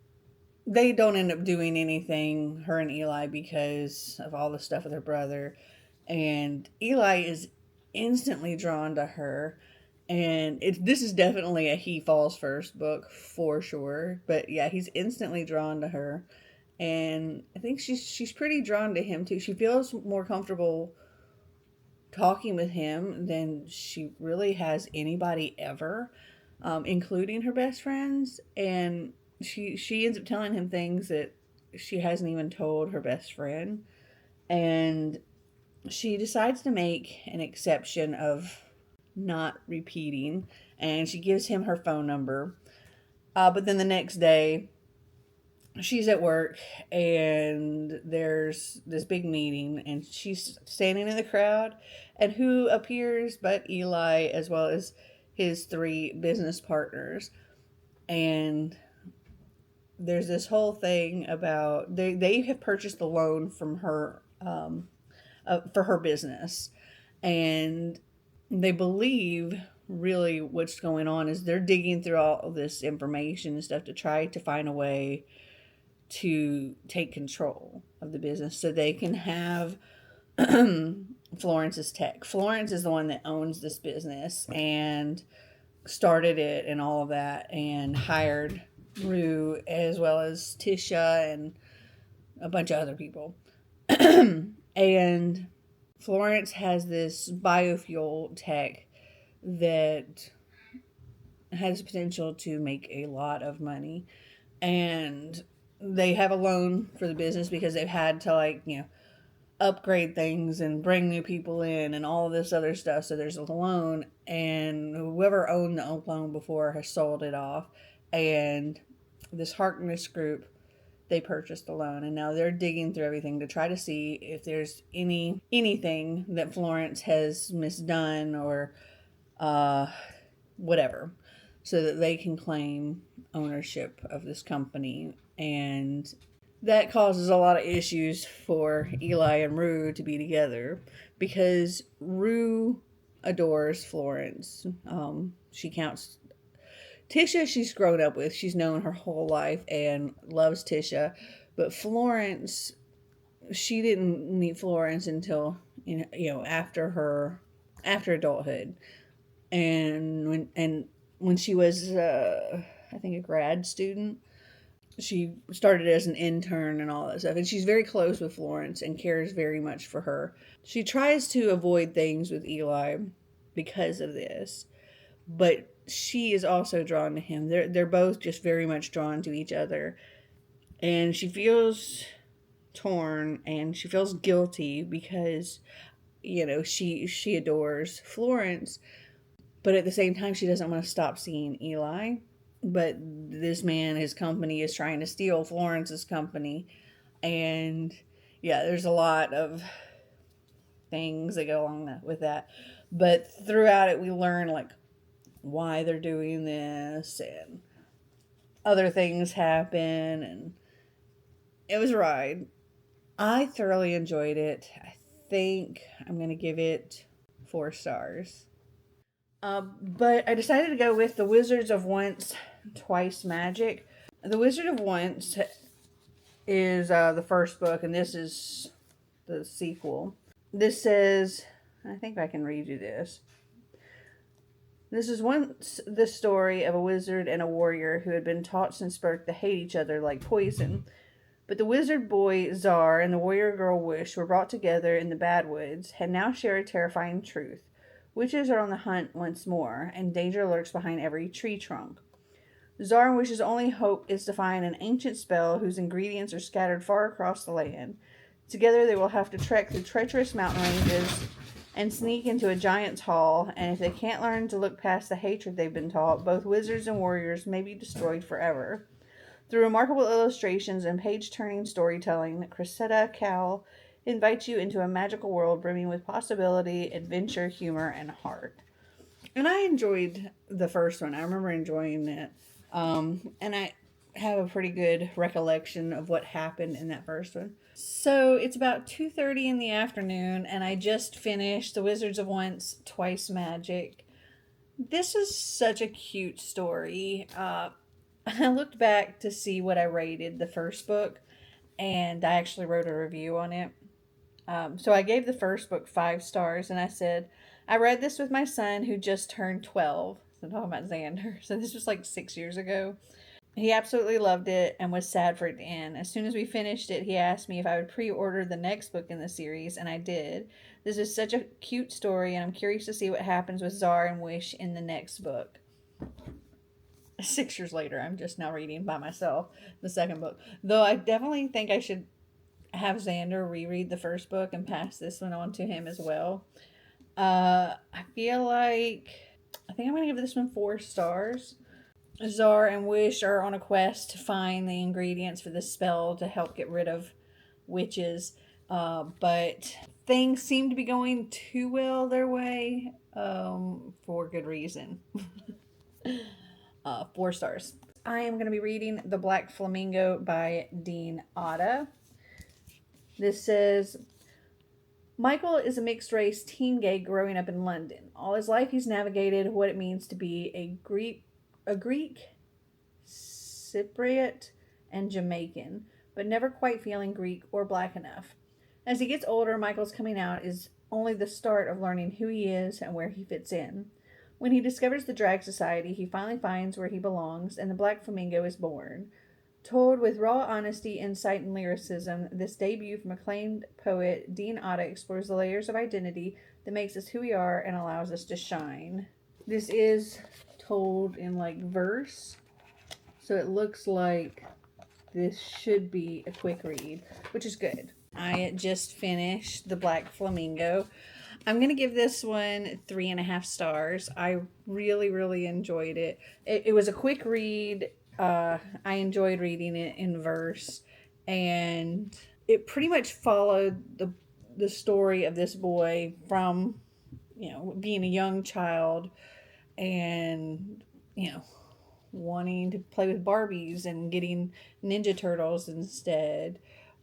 they don't end up doing anything, her and Eli, because of all the stuff with her brother. And Eli is instantly drawn to her. And this is definitely a he falls first book for sure. But yeah, he's instantly drawn to her. And I think she's pretty drawn to him too. She feels more comfortable talking with him than she really has anybody ever, including her best friends. And she ends up telling him things that she hasn't even told her best friend. And she decides to make an exception of not repeating, and she gives him her phone number. But then the next day, she's at work, and there's this big meeting, and she's standing in the crowd, and who appears but Eli, as well as his three business partners. And there's this whole thing about they have purchased the loan from her, for her business, and they believe really what's going on is they're digging through all of this information and stuff to try to find a way to take control of the business so they can have Florence's tech. Florence is the one that owns this business and started it and all of that, and hired Rue as well as Tisha and a bunch of other people. And Florence has this biofuel tech that has potential to make a lot of money. And they have a loan for the business because they've had to upgrade things and bring new people in and all this other stuff. So there's a loan, and whoever owned the loan before has sold it off. And this Harkness group, they purchased the loan, and now they're digging through everything to try to see if there's anything that Florence has misdone or whatever, so that they can claim ownership of this company. And that causes a lot of issues for Eli and Rue to be together because Rue adores Florence. She counts Tisha, she's grown up with. She's known her whole life and loves Tisha. But Florence, she didn't meet Florence until after adulthood, and when she was I think a grad student, she started as an intern and all that stuff. And she's very close with Florence and cares very much for her. She tries to avoid things with Eli because of this, but she is also drawn to him. They're both just very much drawn to each other, and she feels torn and she feels guilty because she adores Florence, but at the same time she doesn't want to stop seeing Eli. But this man, his company, is trying to steal Florence's company, and yeah, there's a lot of things that go along with that. But throughout it, we learn like why they're doing this, and other things happen, and it was a ride. I thoroughly enjoyed it. I think I'm going to give it 4 stars. But I decided to go with The Wizards of Once, Twice Magic. The Wizard of Once is the first book, and this is the sequel. This says, I think I can read you this. This is once the story of a wizard and a warrior who had been taught since birth to hate each other like poison. But the wizard boy Czar and the warrior girl Wish were brought together in the Badwoods, had now shared a terrifying truth. Witches are on the hunt once more, and danger lurks behind every tree trunk. Czar and Wish's only hope is to find an ancient spell whose ingredients are scattered far across the land. Together they will have to trek through treacherous mountain ranges and sneak into a giant's hall, and if they can't learn to look past the hatred they've been taught, both wizards and warriors may be destroyed forever. Through remarkable illustrations and page-turning storytelling, Cressida Cowell invites you into a magical world brimming with possibility, adventure, humor, and heart. And I enjoyed the first one. I remember enjoying it. And I have a pretty good recollection of what happened in that first one. So it's about 2:30 in the afternoon, and I just finished The Wizards of Once, Twice Magic. This is such a cute story. I looked back to see what I rated the first book, and I actually wrote a review on it. So I gave the first book 5 stars, and I said, I read this with my son who just turned 12. So I'm talking about Xander. So this was like 6 years ago. He absolutely loved it and was sad for it to end. As soon as we finished it, he asked me if I would pre-order the next book in the series, and I did. This is such a cute story, and I'm curious to see what happens with Czar and Wish in the next book. 6 years later, I'm just now reading by myself the second book. Though I definitely think I should have Xander reread the first book and pass this one on to him as well. I feel like I think I'm going to give this one 4 stars. Czar and Wish are on a quest to find the ingredients for this spell to help get rid of witches, but things seem to be going too well their way, for good reason. 4 stars. I am going to be reading The Black Flamingo by Dean Otta. This says, Michael is a mixed-race teen gay growing up in London. All his life he's navigated what it means to be a Greek, Cypriot, and Jamaican, but never quite feeling Greek or black enough. As he gets older, Michael's coming out is only the start of learning who he is and where he fits in. When he discovers the drag society, he finally finds where he belongs, and the Black Flamingo is born. Told with raw honesty, insight, and lyricism, this debut from acclaimed poet Dean Otta explores the layers of identity that makes us who we are and allows us to shine. This is told in like verse, so it looks like this should be a quick read, which is good. I just finished The Black Flamingo. I'm going to give this one 3.5 stars. I really, really enjoyed it. It was a quick read. I enjoyed reading it in verse, and it pretty much followed the story of this boy from, being a young child and, wanting to play with Barbies and getting Ninja Turtles instead,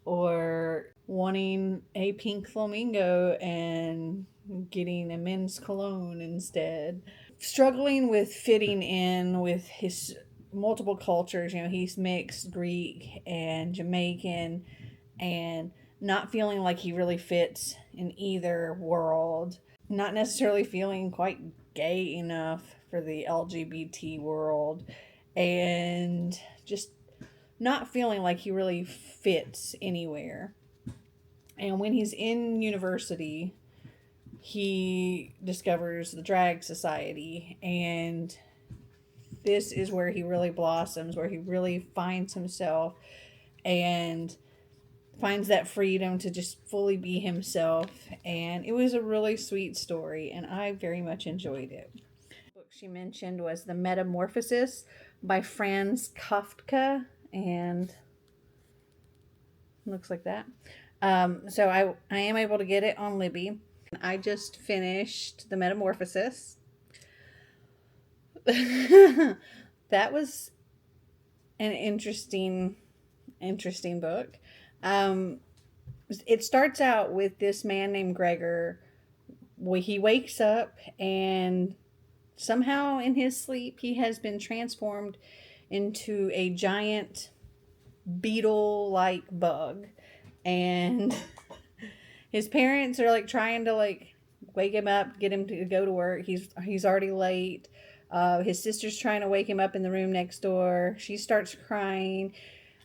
or wanting a pink flamingo and getting a men's cologne instead. Struggling with fitting in with his multiple cultures. You know, he's mixed Greek and Jamaican, and not feeling like he really fits in either world. Not necessarily feeling quite gay enough for the LGBT world, and just not feeling like he really fits anywhere. And when he's in university, he discovers the drag society, and this is where he really blossoms, where he really finds himself and finds that freedom to just fully be himself. And it was a really sweet story, and I very much enjoyed it. The book she mentioned was The Metamorphosis by Franz Kafka, and looks like that. So I am able to get it on Libby. I just finished The Metamorphosis. That was an interesting book. It starts out with this man named Gregor. He wakes up, and somehow in his sleep he has been transformed into a giant beetle-like bug, and his parents are like trying to like wake him up, get him to go to work. He's already late. His sister's trying to wake him up in the room next door. She starts crying.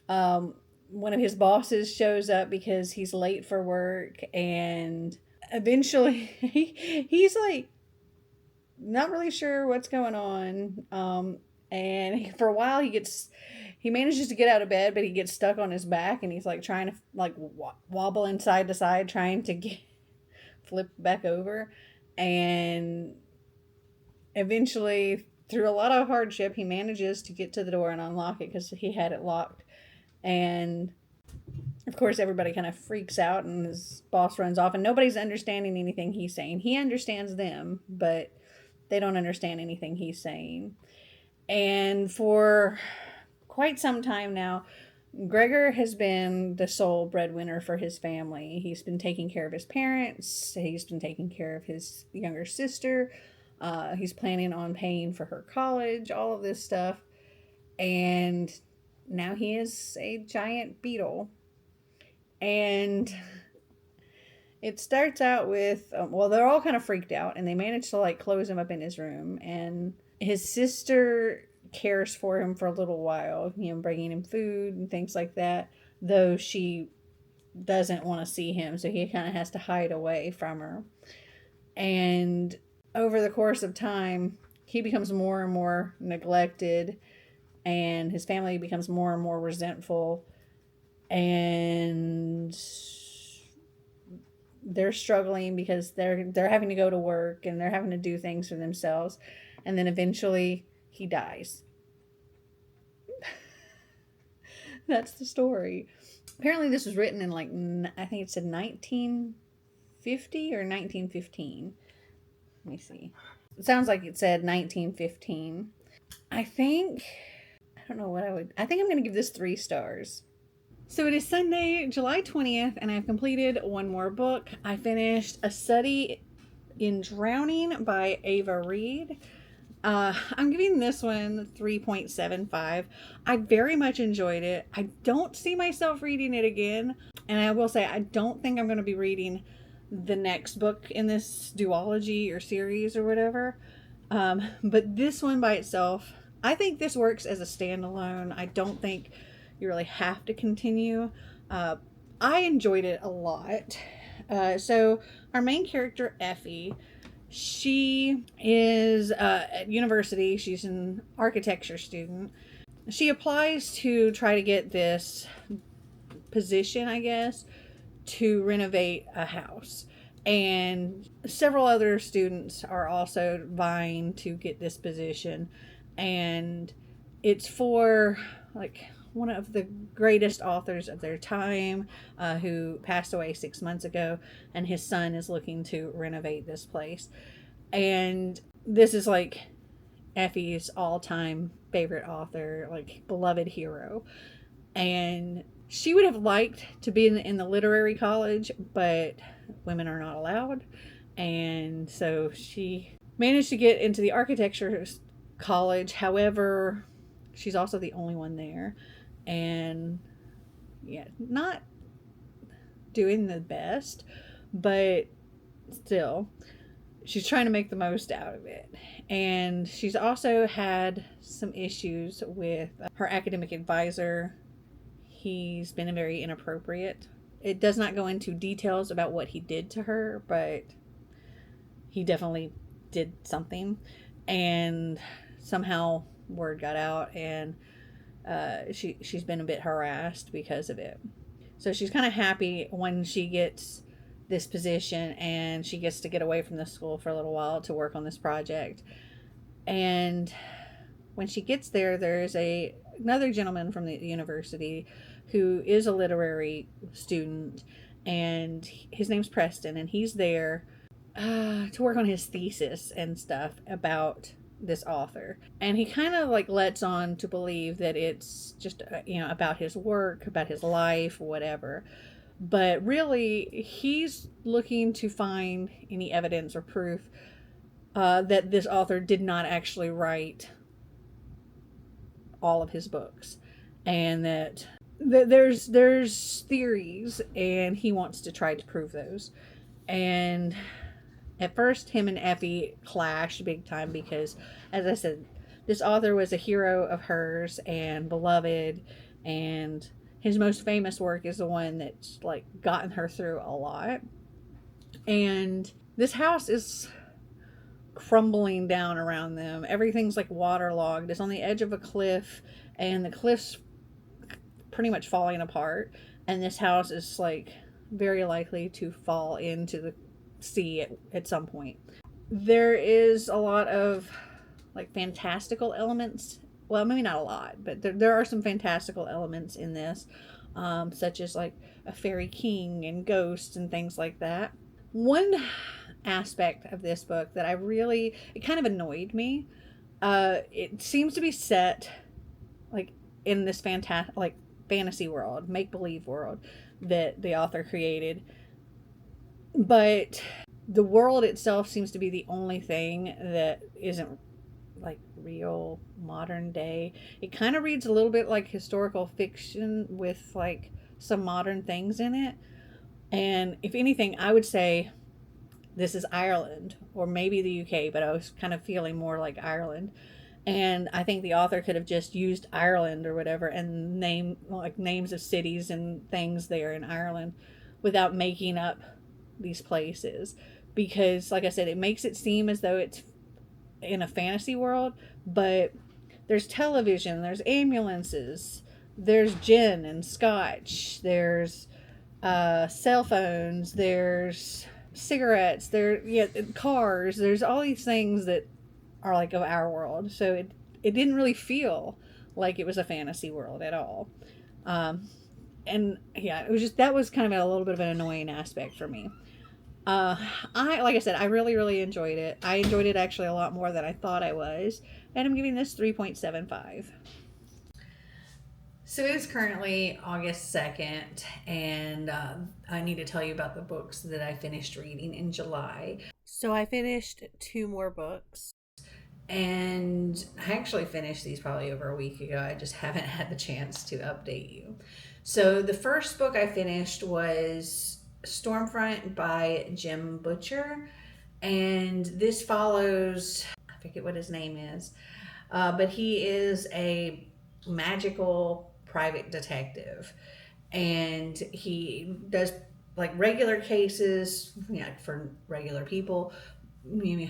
One of his bosses shows up because he's late for work, and eventually he's like not really sure what's going on. And for a while he manages to get out of bed, but he gets stuck on his back, and he's like trying to like wobbling side to side, trying to flip back over. And eventually, through a lot of hardship, he manages to get to the door and unlock it because he had it locked. And of course, everybody kind of freaks out, and his boss runs off, and nobody's understanding anything he's saying. He understands them, but they don't understand anything he's saying. And for quite some time now, Gregor has been the sole breadwinner for his family. He's been taking care of his parents. He's been taking care of his younger sister. He's planning on paying for her college, all of this stuff. And now he is a giant beetle. And it starts out with, well, they're all kind of freaked out, and they manage to like close him up in his room. And his sister cares for him for a little while, you know, bringing him food and things like that, though she doesn't want to see him, so he kind of has to hide away from her. And over the course of time, he becomes more and more neglected, and his family becomes more and more resentful, and they're struggling because they're having to go to work, and they're having to do things for themselves. And then eventually he dies. That's the story. Apparently this was written in like, I think it said 1950 or 1915. Let me see. It sounds like it said 1915. I think I'm going to give this 3 stars. So it is Sunday, July 20th, and I've completed one more book. I finished A Study in Drowning by Ava Reed. I'm giving this one 3.75. I very much enjoyed it. I don't see myself reading it again. And I will say, I don't think I'm going to be reading the next book in this duology or series or whatever. But this one by itself, I think this works as a standalone. I don't think you really have to continue. I enjoyed it a lot. So our main character, Effie, she is at university. She's an architecture student. She applies to try to get this position, I guess, to renovate a house. And several other students are also vying to get this position. And it's for like one of the greatest authors of their time, who passed away 6 months ago, and his son is looking to renovate this place. And this is like Effie's all-time favorite author, like beloved hero. And she would have liked to be in the literary college, but women are not allowed. And so she managed to get into the architecture college. However, she's also the only one there. And yeah, not doing the best, but still, she's trying to make the most out of it. And she's also had some issues with her academic advisor. He's been very inappropriate. It does not go into details about what he did to her, but he definitely did something. And somehow word got out, and she's been a bit harassed because of it. So she's kind of happy when she gets this position and she gets to get away from the school for a little while to work on this project. And when she gets there, there's another gentleman from the university who is a literary student, and his name's Preston, and he's there to work on his thesis and stuff about this author. And he kind of like lets on to believe that it's just about his work, about his life, whatever. But really, he's looking to find any evidence or proof that this author did not actually write all of his books, and that there's theories, and he wants to try to prove those. And at first, him and Effie clashed big time because, as I said, this author was a hero of hers and beloved, and his most famous work is the one that's like gotten her through a lot. And this house is crumbling down around them. Everything's like waterlogged. It's on the edge of a cliff, and the cliff's pretty much falling apart. And this house is like very likely to fall into the sea at some point. There is a lot of like fantastical elements. Well, maybe not a lot, but there are some fantastical elements in this, such as like a fairy king and ghosts and things like that. One aspect of this book that it kind of annoyed me. It seems to be set like in this fantasy world, make believe world that the author created, but the world itself seems to be the only thing that isn't like real modern day. It kind of reads a little bit like historical fiction with like some modern things in it. And if anything, I would say this is Ireland or maybe the UK, but I was kind of feeling more like Ireland. And I think the author could have just used Ireland or whatever and names of cities and things there in Ireland without making up these places. Because, like I said, it makes it seem as though it's in a fantasy world, but there's television, there's ambulances, there's gin and scotch, there's cell phones, there's cigarettes, cars, there's all these things that are like of our world. So it didn't really feel like it was a fantasy world at all. And yeah, that was kind of a little bit of an annoying aspect for me. Like I said, I really, really enjoyed it. I enjoyed it actually a lot more than I thought I was. And I'm giving this 3.75. So it is currently August 2nd, and I need to tell you about the books that I finished reading in July. So I finished 2 more books, and I actually finished these probably over a week ago. I just haven't had the chance to update you. So the first book I finished was Stormfront by Jim Butcher, and this follows, I forget what his name is, but he is a magical private detective, and he does like regular cases, for regular people,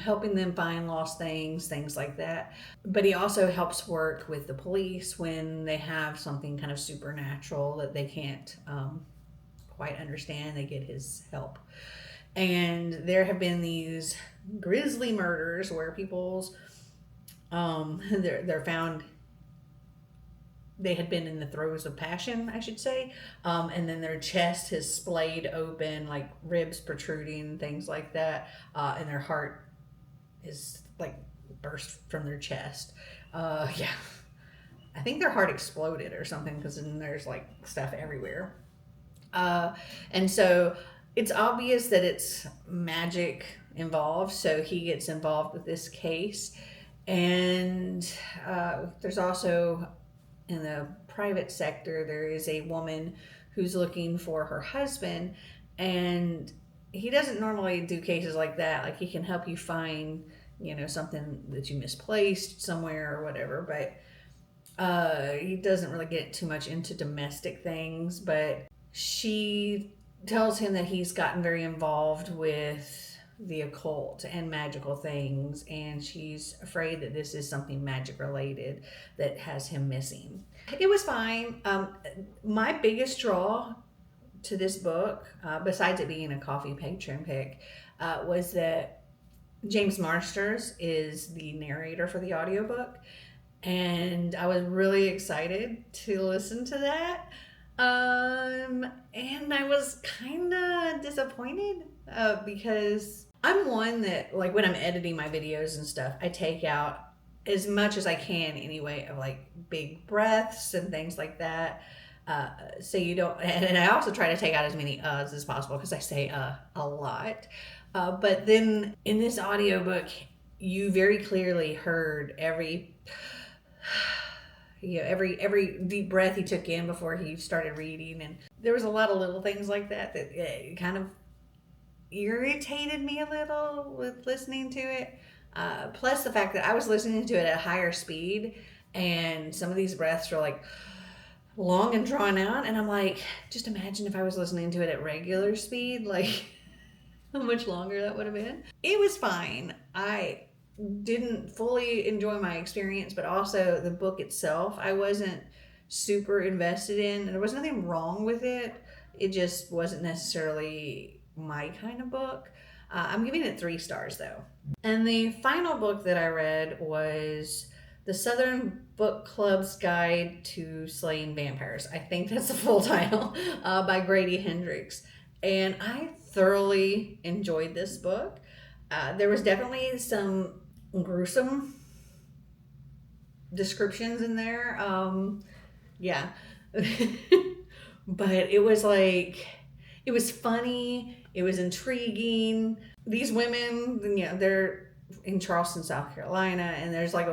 helping them find lost things like that. But he also helps work with the police when they have something kind of supernatural that they can't quite understand. They get his help. And there have been these grisly murders where people's they're found, they had been in the throes of passion, I should say, and then their chest has splayed open, like ribs protruding, things like that, and their heart is like burst from their chest. Yeah. I think their heart exploded or something, because then there's like stuff everywhere. And so it's obvious that it's magic involved. So he gets involved with this case. And there's also, in the private sector, there is a woman who's looking for her husband. And he doesn't normally do cases like that. Like, he can help you find, something that you misplaced somewhere or whatever. But he doesn't really get too much into domestic things. But she tells him that he's gotten very involved with the occult and magical things, and she's afraid that this is something magic related that has him missing. It was fine. My biggest draw to this book, besides it being a coffee patron pick, was that James Marsters is the narrator for the audiobook, and I was really excited to listen to that. And I was kind of disappointed because I'm one that, like, when I'm editing my videos and stuff, I take out as much as I can anyway of like big breaths and things like that. So you don't, and I also try to take out as many uhs as possible, because I say a lot. But then in this audiobook, you very clearly heard every deep breath he took in before he started reading. And there was a lot of little things like that kind of irritated me a little with listening to it. Plus the fact that I was listening to it at a higher speed, and some of these breaths were like long and drawn out, and I'm like, just imagine if I was listening to it at regular speed, like how much longer that would have been. It was fine. I didn't fully enjoy my experience, but also the book itself I wasn't super invested in. There was nothing wrong with it. It just wasn't necessarily my kind of book. I'm giving it 3 stars though. And the final book that I read was The Southern Book Club's Guide to Slaying Vampires. I think that's the full title, by Grady Hendrix. And I thoroughly enjoyed this book. There was definitely some gruesome descriptions in there. Yeah. But it was like, it was funny. It was intriguing. These women, they're in Charleston, South Carolina, and there's like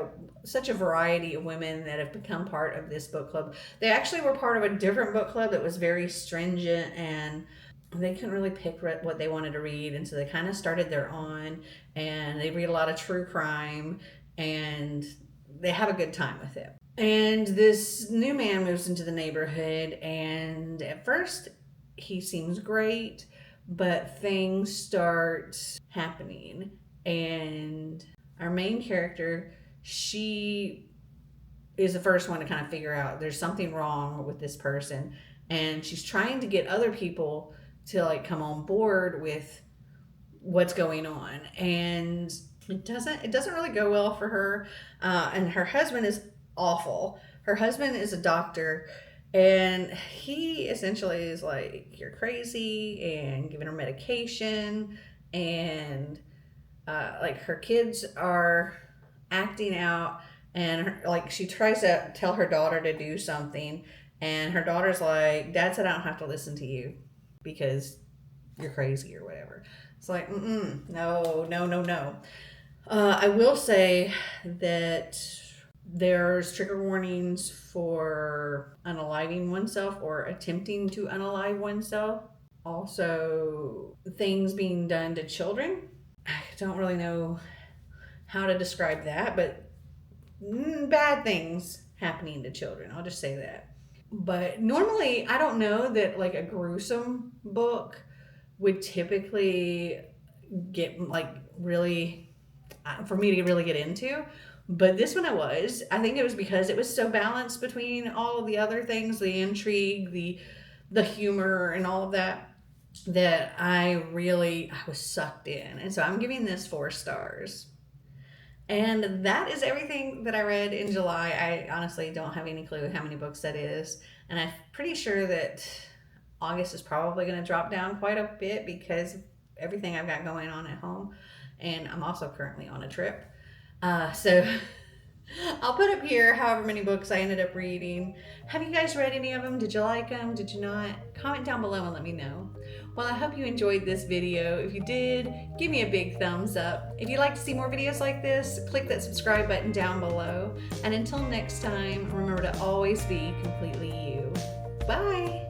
such a variety of women that have become part of this book club. They actually were part of a different book club that was very stringent, and they couldn't really pick what they wanted to read, and so they kind of started their own, and they read a lot of true crime, and they have a good time with it. And this new man moves into the neighborhood, and at first he seems great, but things start happening. And our main character, she is the first one to kind of figure out there's something wrong with this person, and she's trying to get other people to like come on board with what's going on, and it doesn't really go well for her. And her husband is awful. Her husband is a doctor, and he essentially is like, you're crazy, and giving her medication, and like her kids are acting out, and like she tries to tell her daughter to do something, and her daughter's like, Dad said I don't have to listen to you because you're crazy or whatever. It's like, no. I will say that there's trigger warnings for unaliving oneself or attempting to unalive oneself. Also, things being done to children. I don't really know how to describe that, but bad things happening to children. I'll just say that. But normally, I don't know that like a gruesome book would typically get like really, for me to really get into. But this one I think it was because it was so balanced between all of the other things, the intrigue, the humor, and all of that, that I was sucked in. And so I'm giving this 4 stars. And that is everything that I read in July. I honestly don't have any clue how many books that is. And I'm pretty sure that August is probably going to drop down quite a bit because of everything I've got going on at home. And I'm also currently on a trip. So I'll put up here however many books I ended up reading. Have you guys read any of them? Did you like them? Did you not? Comment down below and let me know. Well, I hope you enjoyed this video. If you did, give me a big thumbs up. If you'd like to see more videos like this, click that subscribe button down below. And until next time, remember to always be completely you. Bye!